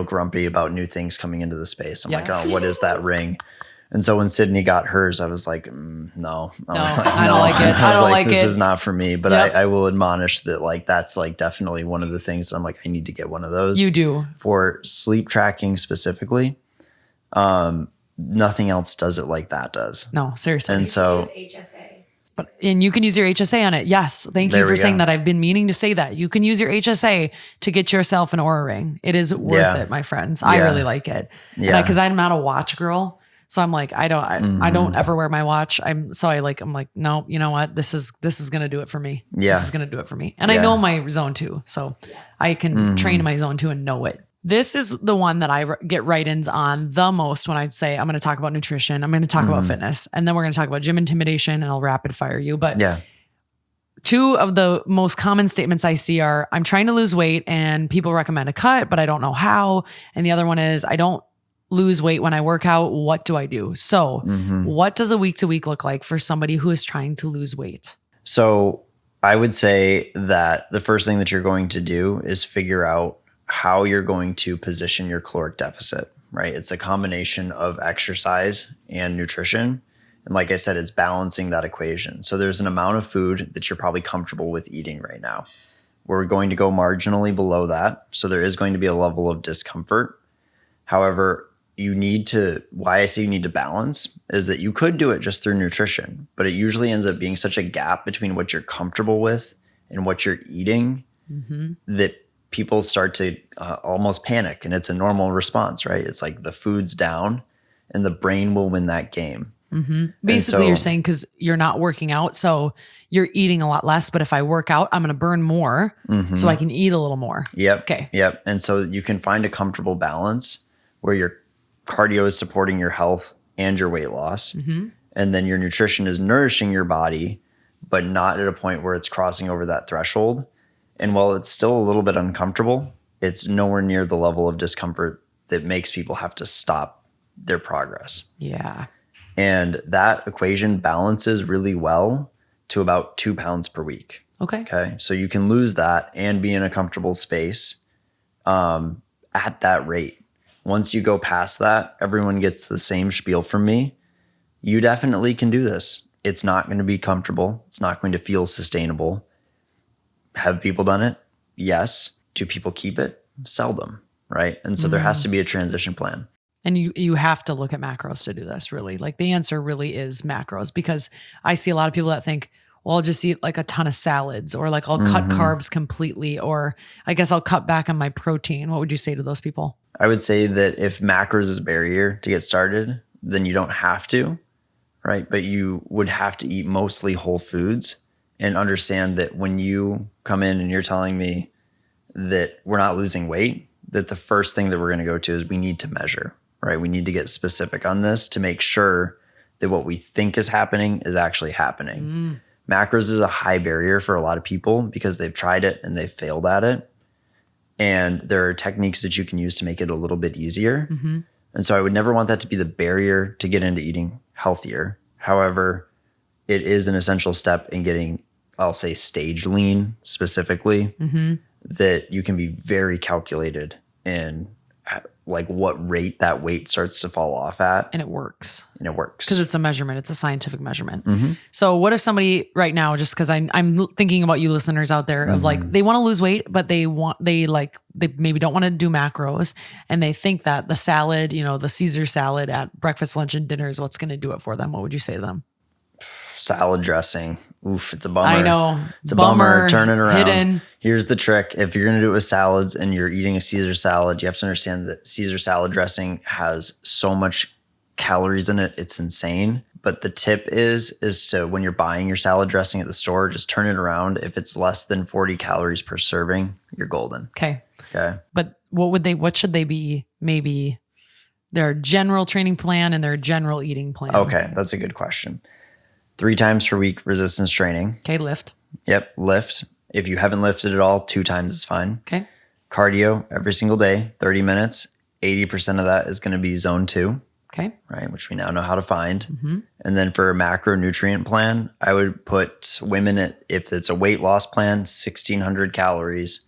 grumpy about new things coming into the space. I'm like, oh, what is that ring? And so when Sydney got hers, I was like, no. I don't like it. I don't like this it. is not for me. But I will admonish that like that's like definitely one of the things that I'm like, I need to get one of those. You do. For sleep tracking specifically. Nothing else does it like that does. No, seriously. And so HSA. And you can use your HSA on it. Yes. Thank you for saying that. I've been meaning to say that. You can use your HSA to get yourself an Aura ring. It is worth it, my friends. I really like it. Yeah. Because I'm not a watch girl. So I'm like, I don't ever wear my watch. I'm like, no, you know what? This is going to do it for me. Yeah. This is going to do it for me. And I know my zone 2. So I can train my zone 2 and know it. This is the one that I get write-ins on the most when I'd say, I'm going to talk about nutrition. I'm going to talk about fitness. And then we're going to talk about gym intimidation, and I'll rapid fire you. But 2 of the most common statements I see are, I'm trying to lose weight and people recommend a cut, but I don't know how. And the other one is, I don't lose weight when I work out. What do I do? So what does a week to week look like for somebody who is trying to lose weight? So I would say that the first thing that you're going to do is figure out how you're going to position your caloric deficit, right? It's a combination of exercise and nutrition. And like I said, it's balancing that equation. So there's an amount of food that you're probably comfortable with eating right now. We're going to go marginally below that. So there is going to be a level of discomfort. However, why I say you need to balance is that you could do it just through nutrition, but it usually ends up being such a gap between what you're comfortable with and what you're eating that people start to almost panic, and it's a normal response, right? It's like the food's down and the brain will win that game. Basically, you're saying because you're not working out, so you're eating a lot less, but if I work out, I'm going to burn more so I can eat a little more. Yep. Okay. Yep. And so you can find a comfortable balance where your cardio is supporting your health and your weight loss. And then your nutrition is nourishing your body, but not at a point where it's crossing over that threshold. And while it's still a little bit uncomfortable, it's nowhere near the level of discomfort that makes people have to stop their progress. Yeah. And that equation balances really well to about 2 pounds per week. Okay. So you can lose that and be in a comfortable space at that rate. Once you go past that, everyone gets the same spiel from me. You definitely can do this. It's not going to be comfortable. It's not going to feel sustainable. Have people done it? Yes. Do people keep it? Seldom, right? And so there has to be a transition plan. And you have to look at macros to do this, really. Like the answer really is macros, because I see a lot of people that think, well, I'll just eat like a ton of salads, or like I'll cut carbs completely, or I guess I'll cut back on my protein. What would you say to those people? I would say that if macros is a barrier to get started, then you don't have to, right? But you would have to eat mostly whole foods and understand that when you come in and you're telling me that we're not losing weight, that the first thing that we're going to go to is we need to measure, right? We need to get specific on this to make sure that what we think is happening is actually happening. Macros is a high barrier for a lot of people because they've tried it and they've failed at it. And there are techniques that you can use to make it a little bit easier. And so I would never want that to be the barrier to get into eating healthier. However, it is an essential step in getting, I'll say, stage lean specifically, that you can be very calculated in like what rate that weight starts to fall off at. And it works. Because Because it's a measurement. It's a scientific measurement. So what if somebody right now, just because I'm thinking about you listeners out there of like, they want to lose weight, but they maybe don't want to do macros. And they think that the salad, the Caesar salad at breakfast, lunch, and dinner is what's going to do it for them. What would you say to them? salad dressing. Oof, it's a bummer. I know. It's a bummer. Turn it around. Hidden. Here's the trick. If you're going to do it with salads and you're eating a Caesar salad, you have to understand that Caesar salad dressing has so much calories in it. It's insane. But the tip is to, when you're buying your salad dressing at the store, just turn it around. If it's less than 40 calories per serving, you're golden. Okay. Okay. But what should they be? Maybe their general training plan and their general eating plan. Okay. That's a good question. 3 times per week resistance training. Okay. Lift. Yep. Lift. If you haven't lifted at all, 2 times is fine. Okay. Cardio every single day, 30 minutes. 80% of that is going to be zone 2. Okay. Right, which we now know how to find. Mm-hmm. And then for a macronutrient plan, I would put women at, if it's a weight loss plan, 1,600 calories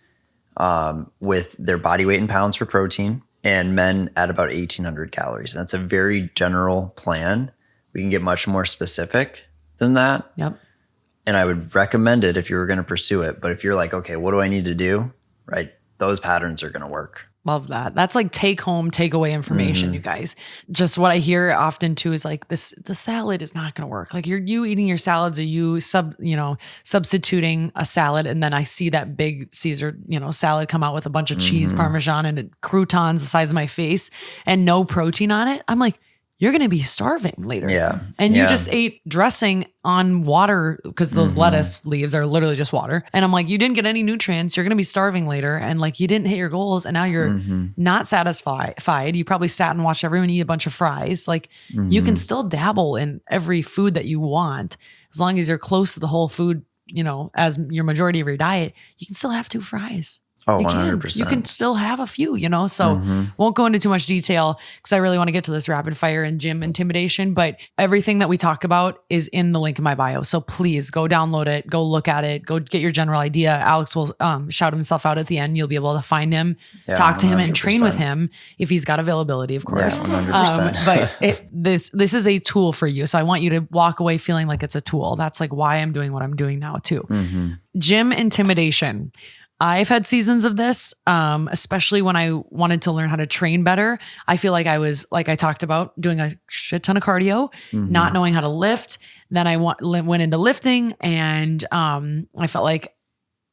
with their body weight in pounds for protein, and men at about 1,800 calories. And that's a very general plan. We can get much more specific than that. Yep. And I would recommend it if you were going to pursue it. But if you're like, okay, what do I need to do? Right, those patterns are going to work. Love that. That's like take home, take away information, you guys. Just what I hear often too is like the salad is not going to work. Like you eating your salads, or you substituting a salad. And then I see that big Caesar, salad come out with a bunch of cheese, Parmesan, and croutons the size of my face and no protein on it. I'm like, you're going to be starving later. Yeah. And you just ate dressing on water because those lettuce leaves are literally just water. And I'm like, you didn't get any nutrients. You're going to be starving later. And like, you didn't hit your goals. And now you're not satisfied. You probably sat and watched everyone eat a bunch of fries. Like you can still dabble in every food that you want. As long as you're close to the whole food, as your majority of your diet, you can still have 2 fries. Oh, you 100%. You can still have a few, so won't go into too much detail because I really want to get to this rapid fire and gym intimidation, but everything that we talk about is in the link in my bio. So please go download it, go look at it, go get your general idea. Alex will shout himself out at the end. You'll be able to find him, talk to him 100%. And train with him if he's got availability, of course. Yeah, 100%. But this is a tool for you. So I want you to walk away feeling like it's a tool. That's like why I'm doing what I'm doing now too. Gym intimidation. I've had seasons of this, especially when I wanted to learn how to train better. I feel like I was, like I talked about, doing a shit ton of cardio, not knowing how to lift. Then I went into lifting, and I felt like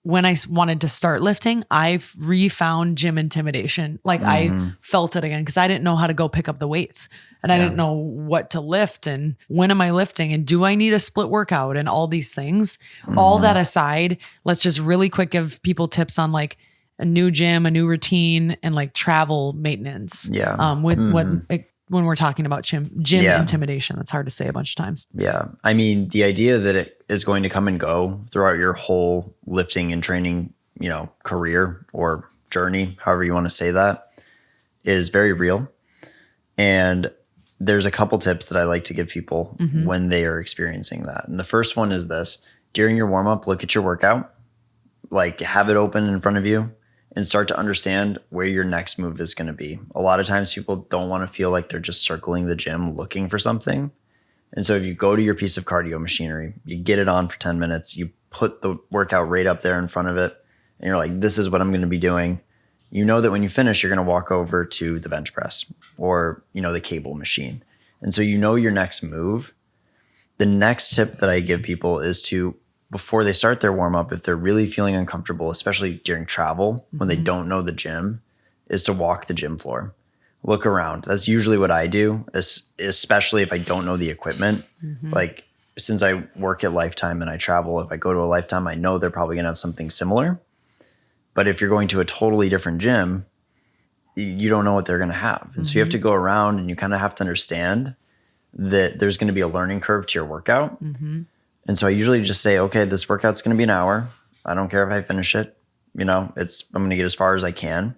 when I wanted to start lifting, I refound gym intimidation. Like I felt it again because I didn't know how to go pick up the weights. And I didn't know what to lift and when am I lifting and do I need a split workout and all these things. All that aside, let's just really quick give people tips on like a new gym, a new routine, and like travel maintenance. Yeah. When we're talking about gym intimidation, that's hard to say a bunch of times. Yeah. I mean, the idea that it is going to come and go throughout your whole lifting and training, career or journey, however you want to say that, is very real. And there's a couple tips that I like to give people when they are experiencing that. And the first one is this: during your warm up, look at your workout, like have it open in front of you and start to understand where your next move is going to be. A lot of times people don't want to feel like they're just circling the gym looking for something. And so if you go to your piece of cardio machinery, you get it on for 10 minutes, you put the workout right up there in front of it, and you're like, this is what I'm going to be doing. You know that when you finish, you're going to walk over to the bench press or, the cable machine. And so your next move. The next tip that I give people is to, before they start their warm up, if they're really feeling uncomfortable, especially during travel, when they don't know the gym, is to walk the gym floor. Look around. That's usually what I do, especially if I don't know the equipment. Like since I work at Lifetime and I travel, if I go to a Lifetime, I know they're probably going to have something similar. But if you're going to a totally different gym, you don't know what they're going to have. And so you have to go around and you kind of have to understand that there's going to be a learning curve to your workout. And so I usually just say, okay, this workout's going to be an hour. I don't care if I finish it. I'm going to get as far as I can.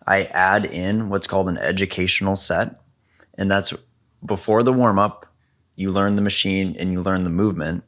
I add in what's called an educational set. And that's before the warm up, you learn the machine and you learn the movement,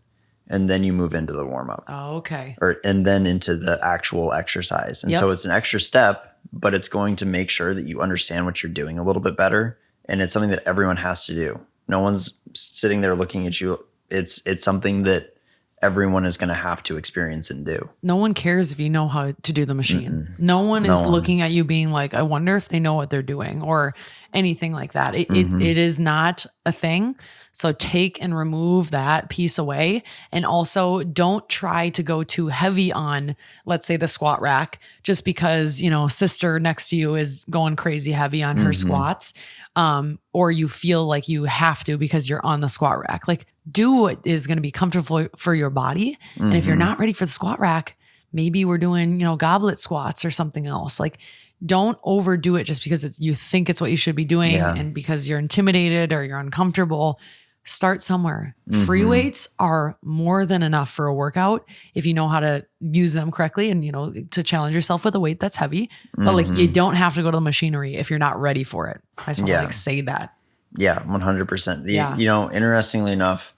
and then you move into the warm up. Oh, okay. And then into the actual exercise. And Yep. so it's an extra step, but it's going to make sure that you understand what you're doing a little bit better. And it's something that everyone has to do. No one's sitting there looking at you. It's something that everyone is going to have to experience and do. No one cares if you know how to do the machine. No one is looking at you being like, I wonder if they know what they're doing or anything like that. It is not a thing. So take and remove that piece away. And also don't try to go too heavy on, let's say, the squat rack, just because, sister next to you is going crazy heavy on her squats. Or you feel like you have to because you're on the squat rack. Like, do what is going to be comfortable for your body. And if you're not ready for the squat rack, maybe we're doing, goblet squats or something else. Like, don't overdo it just because you think it's what you should be doing and because you're intimidated or you're uncomfortable. Start somewhere. Free weights are more than enough for a workout if you know how to use them correctly and, to challenge yourself with a weight that's heavy. But like, you don't have to go to the machinery if you're not ready for it. I just want to say that. Yeah, 100%. Interestingly enough,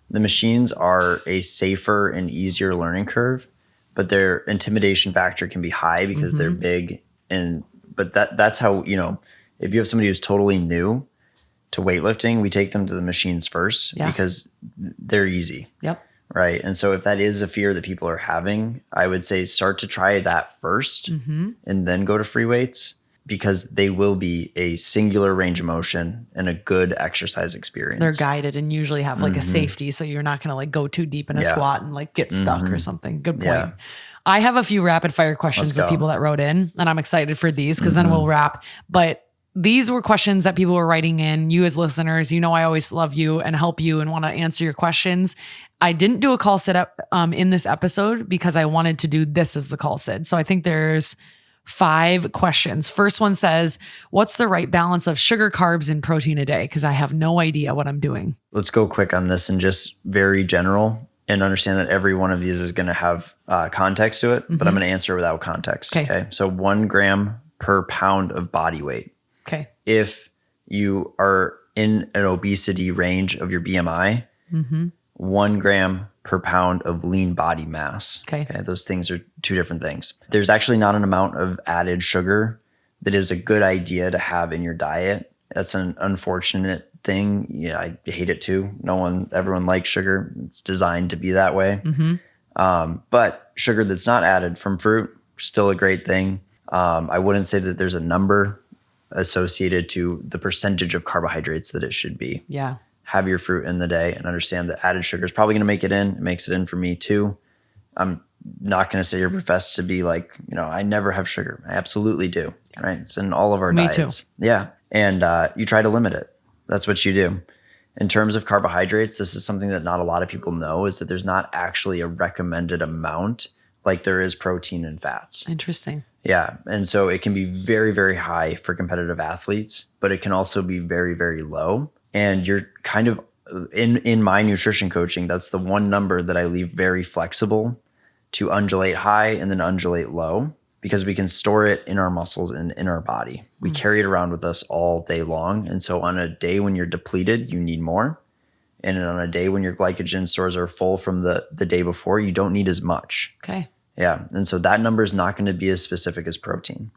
the machines are a safer and easier learning curve, but their intimidation factor can be high because they're big. But that's how, if you have somebody who's totally new to weightlifting, we take them to the machines first because they're easy. Yep. Right. And so if that is a fear that people are having, I would say start to try that first and then go to free weights, because they will be a singular range of motion and a good exercise experience. They're guided and usually have like a safety. So you're not going to like go too deep in a squat and like get stuck or something. Good point. Yeah. I have a few rapid fire questions of people that wrote in, and I'm excited for these because then we'll wrap. But these were questions that people were writing in. You as listeners, I always love you and help you and want to answer your questions. I didn't do a call setup in this episode because I wanted to do this as the call SID. So I think there's 5 questions. First one says, what's the right balance of sugar, carbs, and protein a day? Because I have no idea what I'm doing. Let's go quick on this and just very general, and understand that every one of these is going to have context to it, but I'm going to answer without context. Okay. So 1 gram per pound of body weight. Okay. If you are in an obesity range of your BMI, 1 gram per pound of lean body mass. Okay. Those things are 2 different things. There's actually not an amount of added sugar that is a good idea to have in your diet. That's an unfortunate thing. Yeah, I hate it too. Everyone likes sugar. It's designed to be that way. But sugar that's not added from fruit, still a great thing. I wouldn't say that there's a number associated to the percentage of carbohydrates that it should be. Yeah. Have your fruit in the day and understand that added sugar is probably going to make it in. It makes it in for me too. I'm not going to say or profess to be like, I never have sugar. I absolutely do. Right. It's in all of our diets. Me too. Yeah. And you try to limit it. That's what you do. In terms of carbohydrates, this is something that not a lot of people know, is that there's not actually a recommended amount like there is protein and fats. Interesting. Yeah. And so it can be very, very high for competitive athletes, but it can also be very, very low. And you're kind of in my nutrition coaching, that's the one number that I leave very flexible to undulate high and then undulate low, because we can store it in our muscles and in our body. We carry it around with us all day long. And so on a day when you're depleted, you need more. And on a day when your glycogen stores are full from the day before, you don't need as much. Okay. Yeah. And so that number is not going to be as specific as protein.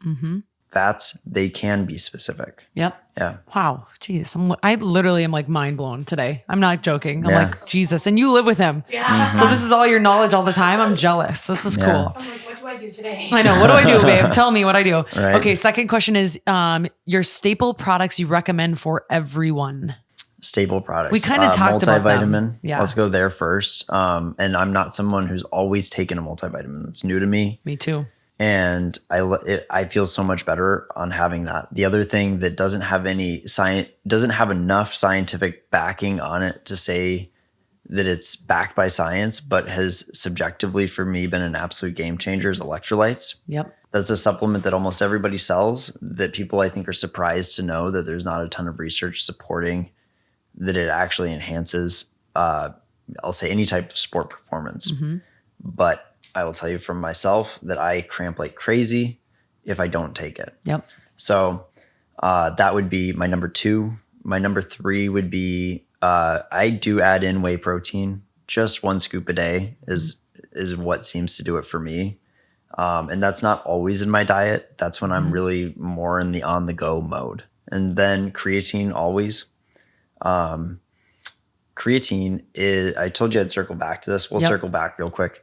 Fats, they can be specific. Yep. Yeah. Wow. Jeez. I literally am like mind blown today. I'm not joking. I'm like, Jesus. And you live with him. Yeah. So this is all your knowledge all the time. I'm jealous. This is cool. I'm like, what do I do today? I know. What do I do, babe? Tell me what I do. Right. Okay. Second question is your staple products you recommend for everyone. Staple products. We kind of talked about them. Yeah. Let's go there first. And I'm not someone who's always taken a multivitamin. That's new to me. Me too. And I feel so much better on having that. The other thing that doesn't have enough scientific backing on it to say that it's backed by science, but has subjectively for me been an absolute game changer, is electrolytes. Yep. That's a supplement that almost everybody sells, that people I think are surprised to know that there's not a ton of research supporting that it actually enhances, I'll say, any type of sport performance. But I will tell you from myself that I cramp like crazy if I don't take it. Yep. So that would be my number 2 My number 3 would be I do add in whey protein. Just 1 scoop a day is what seems to do it for me. And that's not always in my diet. That's when I'm really more in the on the go mode. And then creatine always. Creatine is, I told you I'd circle back to this. We'll circle back real quick.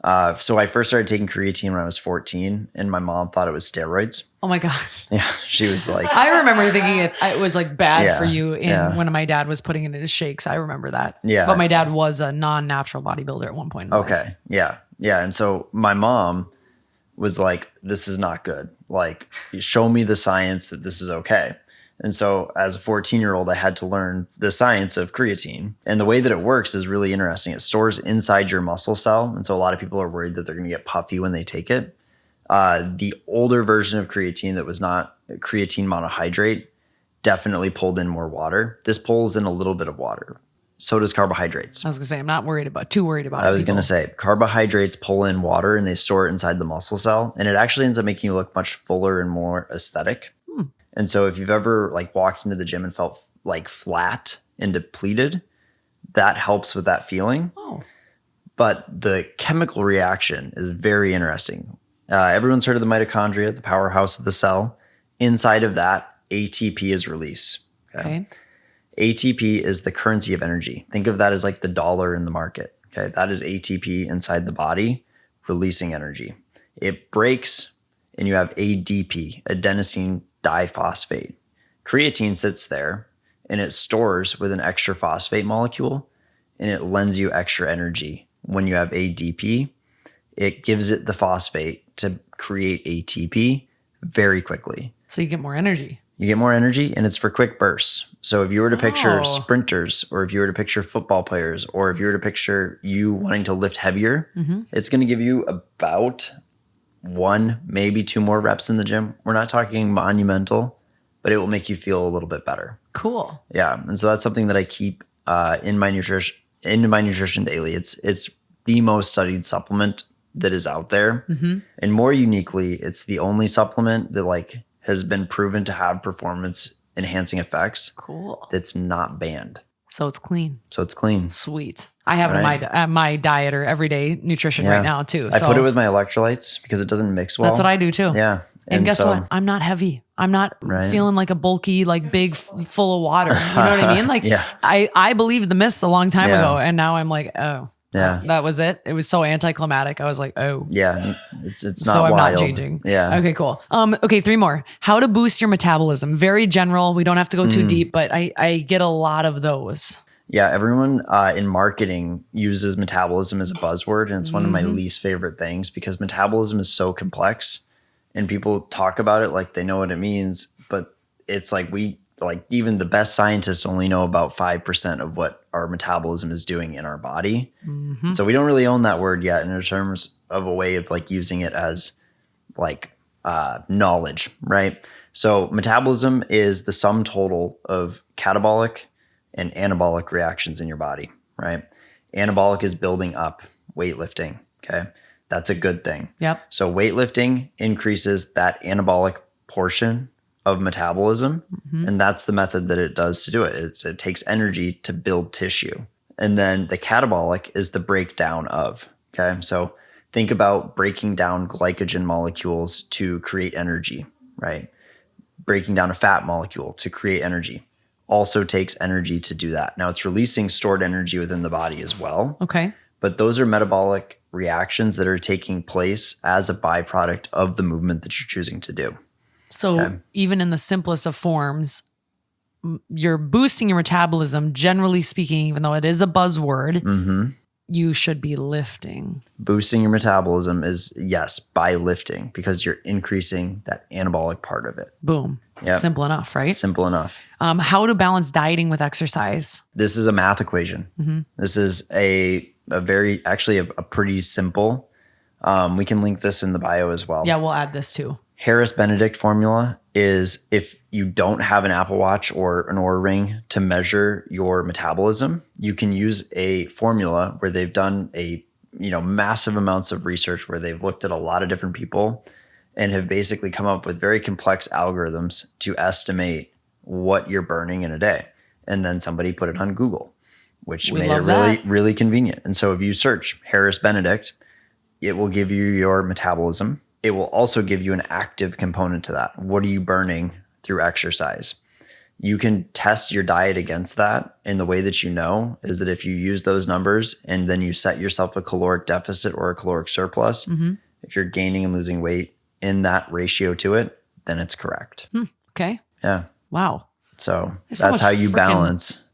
So I first started taking creatine when I was 14 and my mom thought it was steroids. Oh my God. Yeah. She was like, I remember thinking it was like bad for you when my dad was putting it in his shakes. I remember that. Yeah. But my dad was a non-natural bodybuilder at one point in life. Okay. Yeah. Yeah. And so my mom was like, this is not good. Like, show me the science that this is okay. And so as a 14-year-old, I had to learn the science of creatine. And the way that it works is really interesting. It stores inside your muscle cell. And so a lot of people are worried that they're going to get puffy when they take it. The older version of creatine that was not creatine monohydrate definitely pulled in more water. This pulls in a little bit of water. So does carbohydrates. I was going to say, I'm not too worried about it. I was going to say, carbohydrates pull in water and they store it inside the muscle cell. And it actually ends up making you look much fuller and more aesthetic. And so if you've ever like walked into the gym and felt like flat and depleted, that helps with that feeling. Oh. But the chemical reaction is very interesting. Everyone's heard of the mitochondria, the powerhouse of the cell. Inside of that, ATP is released. Okay. ATP is the currency of energy. Think of that as like the dollar in the market. Okay. That is ATP inside the body releasing energy. It breaks and you have ADP, adenosine diphosphate. Creatine sits there and it stores with an extra phosphate molecule and it lends you extra energy. When you have ADP, it gives it the phosphate to create ATP very quickly. So you get more energy. You get more energy and it's for quick bursts. So if you were to picture sprinters or if you were to picture football players or if you were to picture you wanting to lift heavier, it's going to give you about 1, maybe 2 more reps in the gym. We're not talking monumental, but it will make you feel a little bit better. Cool. Yeah. And so that's something that I keep in my nutrition daily. It's the most studied supplement that is out there. And more uniquely, it's the only supplement that like has been proven to have performance enhancing effects. Cool. That's not banned. So it's clean. Sweet. I have it in my diet or everyday nutrition right now too. I put it with my electrolytes because it doesn't mix well. That's what I do too. Yeah. And guess what? I'm not heavy. I'm not feeling like a bulky, like big, full of water. You know what I mean? Like I believed the myths a long time ago and now I'm like, oh. Yeah. That was it. It was so anticlimactic. I was like, oh. Yeah. It's not so I'm wild. not changing. Yeah. Okay, cool. Okay, 3 more. How to boost your metabolism. Very general. We don't have to go too deep, but I get a lot of those. Yeah, everyone in marketing uses metabolism as a buzzword, and it's one of my least favorite things because metabolism is so complex and people talk about it like they know what it means, but it's like even the best scientists only know about 5% of what our metabolism is doing in our body. So we don't really own that word yet in terms of a way of like using it as like knowledge, right? So metabolism is the sum total of catabolic and anabolic reactions in your body, right? Anabolic is building up, weightlifting, okay? That's a good thing. Yep. So weightlifting increases that anabolic portion of metabolism, and that's the method that it does to do it. It takes energy to build tissue. And then the catabolic is the breakdown of, okay? So think about breaking down glycogen molecules to create energy, right? Breaking down a fat molecule to create energy also takes energy to do that. Now it's releasing stored energy within the body as well. Okay. But those are metabolic reactions that are taking place as a byproduct of the movement that you're choosing to do. So even in the simplest of forms, you're boosting your metabolism, generally speaking, even though it is a buzzword, you should be lifting. Boosting your metabolism is, yes, by lifting because you're increasing that anabolic part of it. Boom. Yep. Simple enough, right? Simple enough. How to balance dieting with exercise. This is a math equation. This is a pretty simple. We can link this in the bio as well. Yeah, we'll add this too. Harris-Benedict formula is if you don't have an Apple Watch or an Oura Ring to measure your metabolism, you can use a formula where they've done massive amounts of research where they've looked at a lot of different people and have basically come up with very complex algorithms to estimate what you're burning in a day. And then somebody put it on Google, which We made it love really, that. really convenient. And so if you search Harris Benedict, it will give you your metabolism. It will also give you an active component to that. What are you burning through exercise? You can test your diet against that. And the way that you know is that if you use those numbers and then you set yourself a caloric deficit or a caloric surplus, if you're gaining and losing weight in that ratio to it, then it's correct. Okay. Yeah. Wow. So There's so that's much how you freaking- balance.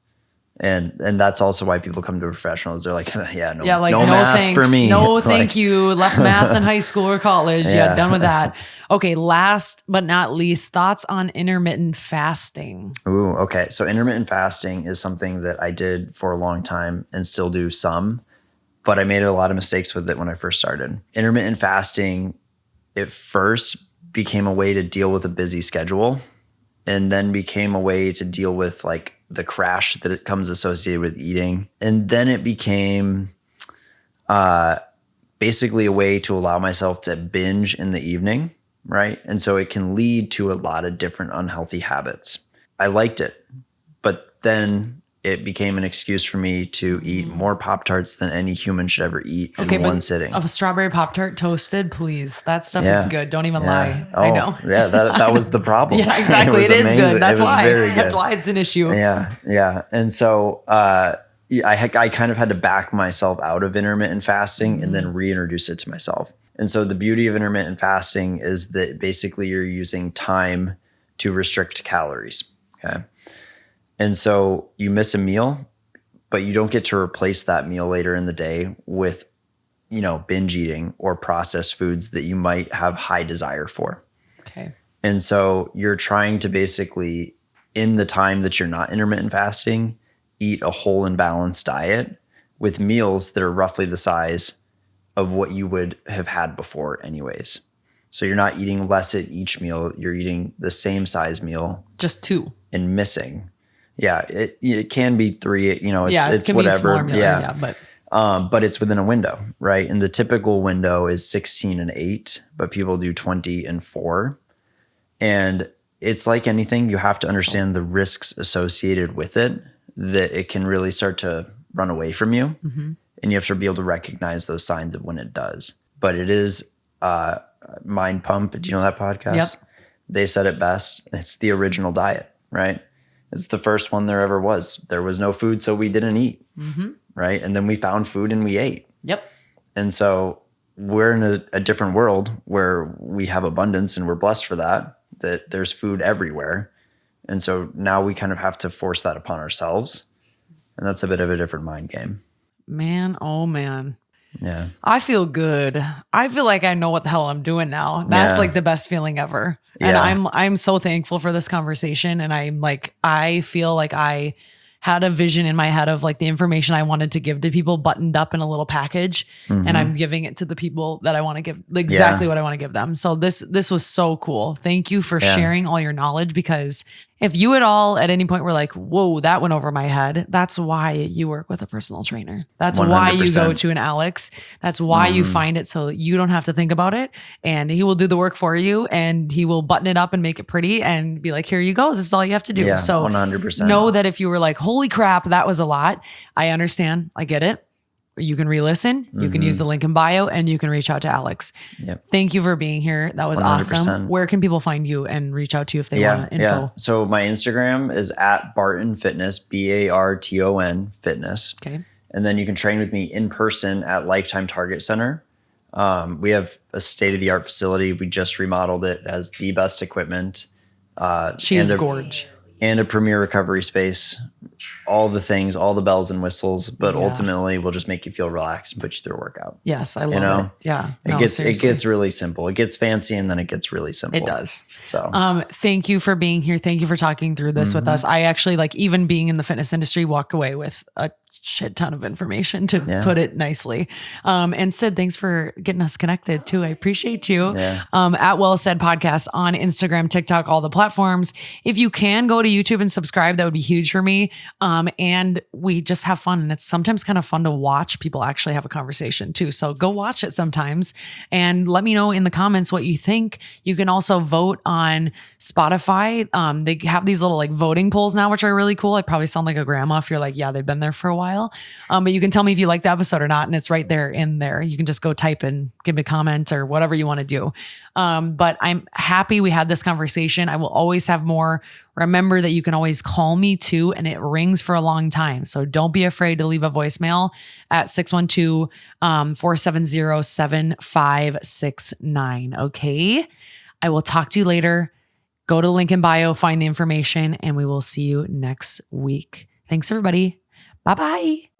And that's also why people come to professionals. They're like, yeah, no math thanks. for me. No, Like, thank you. Left math in high school or college. Yeah, done with that. Okay, last but not least, thoughts on intermittent fasting. Ooh, okay. So intermittent fasting is something that I did for a long time and still do some, but I made a lot of mistakes with it when I first started. Intermittent fasting, it first became a way to deal with a busy schedule, and then became a way to deal with like the crash that it comes associated with eating. And then it became basically a way to allow myself to binge in the evening, right? And so it can lead to a lot of different unhealthy habits. I liked it, but then it became an excuse for me to eat more Pop-Tarts than any human should ever eat in one sitting. Of a strawberry Pop-Tart toasted, please. That stuff is good. Don't even lie. Oh, I know. Yeah, that was the problem. Yeah, exactly. It It is amazing. good. That's It was why. very good. That's why it's an issue. Yeah. And so I kind of had to back myself out of intermittent fasting and then reintroduce it to myself. And so the beauty of intermittent fasting is that basically you're using time to restrict calories. Okay. And so you miss a meal, but you don't get to replace that meal later in the day with, binge eating or processed foods that you might have high desire for. Okay. And so you're trying to basically, in the time that you're not intermittent fasting, eat a whole and balanced diet with meals that are roughly the size of what you would have had before anyways. So you're not eating less at each meal. You're eating the same size meal. Just 2. And missing. Yeah, it can be 3, it's it can whatever. Be a smaller meal, but it's within a window, right? And the typical window is 16 and 8, but people do 20 and 4. And it's like anything, you have to understand the risks associated with it, that it can really start to run away from you. And you have to be able to recognize those signs of when it does. But it is Mind Pump. Do you know that podcast? Yep. They said it best. It's the original diet, right? It's the first one there ever was. There was no food, so we didn't eat, right? And then we found food and we ate. Yep. And so we're in a different world where we have abundance and we're blessed for that there's food everywhere. And so now we kind of have to force that upon ourselves. And that's a bit of a different mind game. Man, oh man. Yeah. I feel good. I feel like I know what the hell I'm doing now. That's like the best feeling ever. And I'm so thankful for this conversation. And I feel like I had a vision in my head of like the information I wanted to give to people buttoned up in a little package. And I'm giving it to the people that I want to give exactly what I want to give them. So this was so cool. Thank you for sharing all your knowledge, because if you at all at any point were like, whoa, that went over my head, that's why you work with a personal trainer. That's 100%. Why you go to an Alex. That's why you find it, so that you don't have to think about it. And he will do the work for you, and he will button it up and make it pretty and be like, here you go. This is all you have to do. Yeah, so 100%. Know that if you were like, holy crap, that was a lot. I understand. I get it. You can re-listen. You can use the link in bio, and you can reach out to Alex. Yep. Thank you for being here. That was 100%. Awesome. Where can people find you and reach out to you if they want info? Yeah. So my Instagram is at Barton Fitness, Barton Fitness. Okay. And then you can train with me in person at Lifetime Target Center. We have a state-of-the-art facility. We just remodeled it. It has the best equipment. She is gorge. And a premier recovery space. All the things, all the bells and whistles, but ultimately we'll just make you feel relaxed and put you through a workout. Yes, I love it. Yeah. It gets really simple. It gets fancy and then it gets really simple. It does. So thank you for being here. Thank you for talking through this with us. I actually, like, even being in the fitness industry, walk away with a shit ton of information, to put it nicely. And Sid, thanks for getting us connected too. I appreciate you. At Well Said Podcast on Instagram, TikTok, all the platforms. If you can go to YouTube and subscribe, that would be huge for me. way. And we just have fun. And it's sometimes kind of fun to watch people actually have a conversation too. So go watch it sometimes and let me know in the comments what you think. You can also vote on Spotify. They have these little like voting polls now, which are really cool. I probably sound like a grandma if you're like, yeah, they've been there for a while. But you can tell me if you like the episode or not. And it's right there in there. You can just go type and give me a comment or whatever you want to do. But I'm happy we had this conversation. I will always have more. Remember that you can always call me too, and it rings for a long time. So don't be afraid to leave a voicemail at 612-470-7569. Okay. I will talk to you later. Go to link in bio, find the information, and we will see you next week. Thanks, everybody. Bye-bye.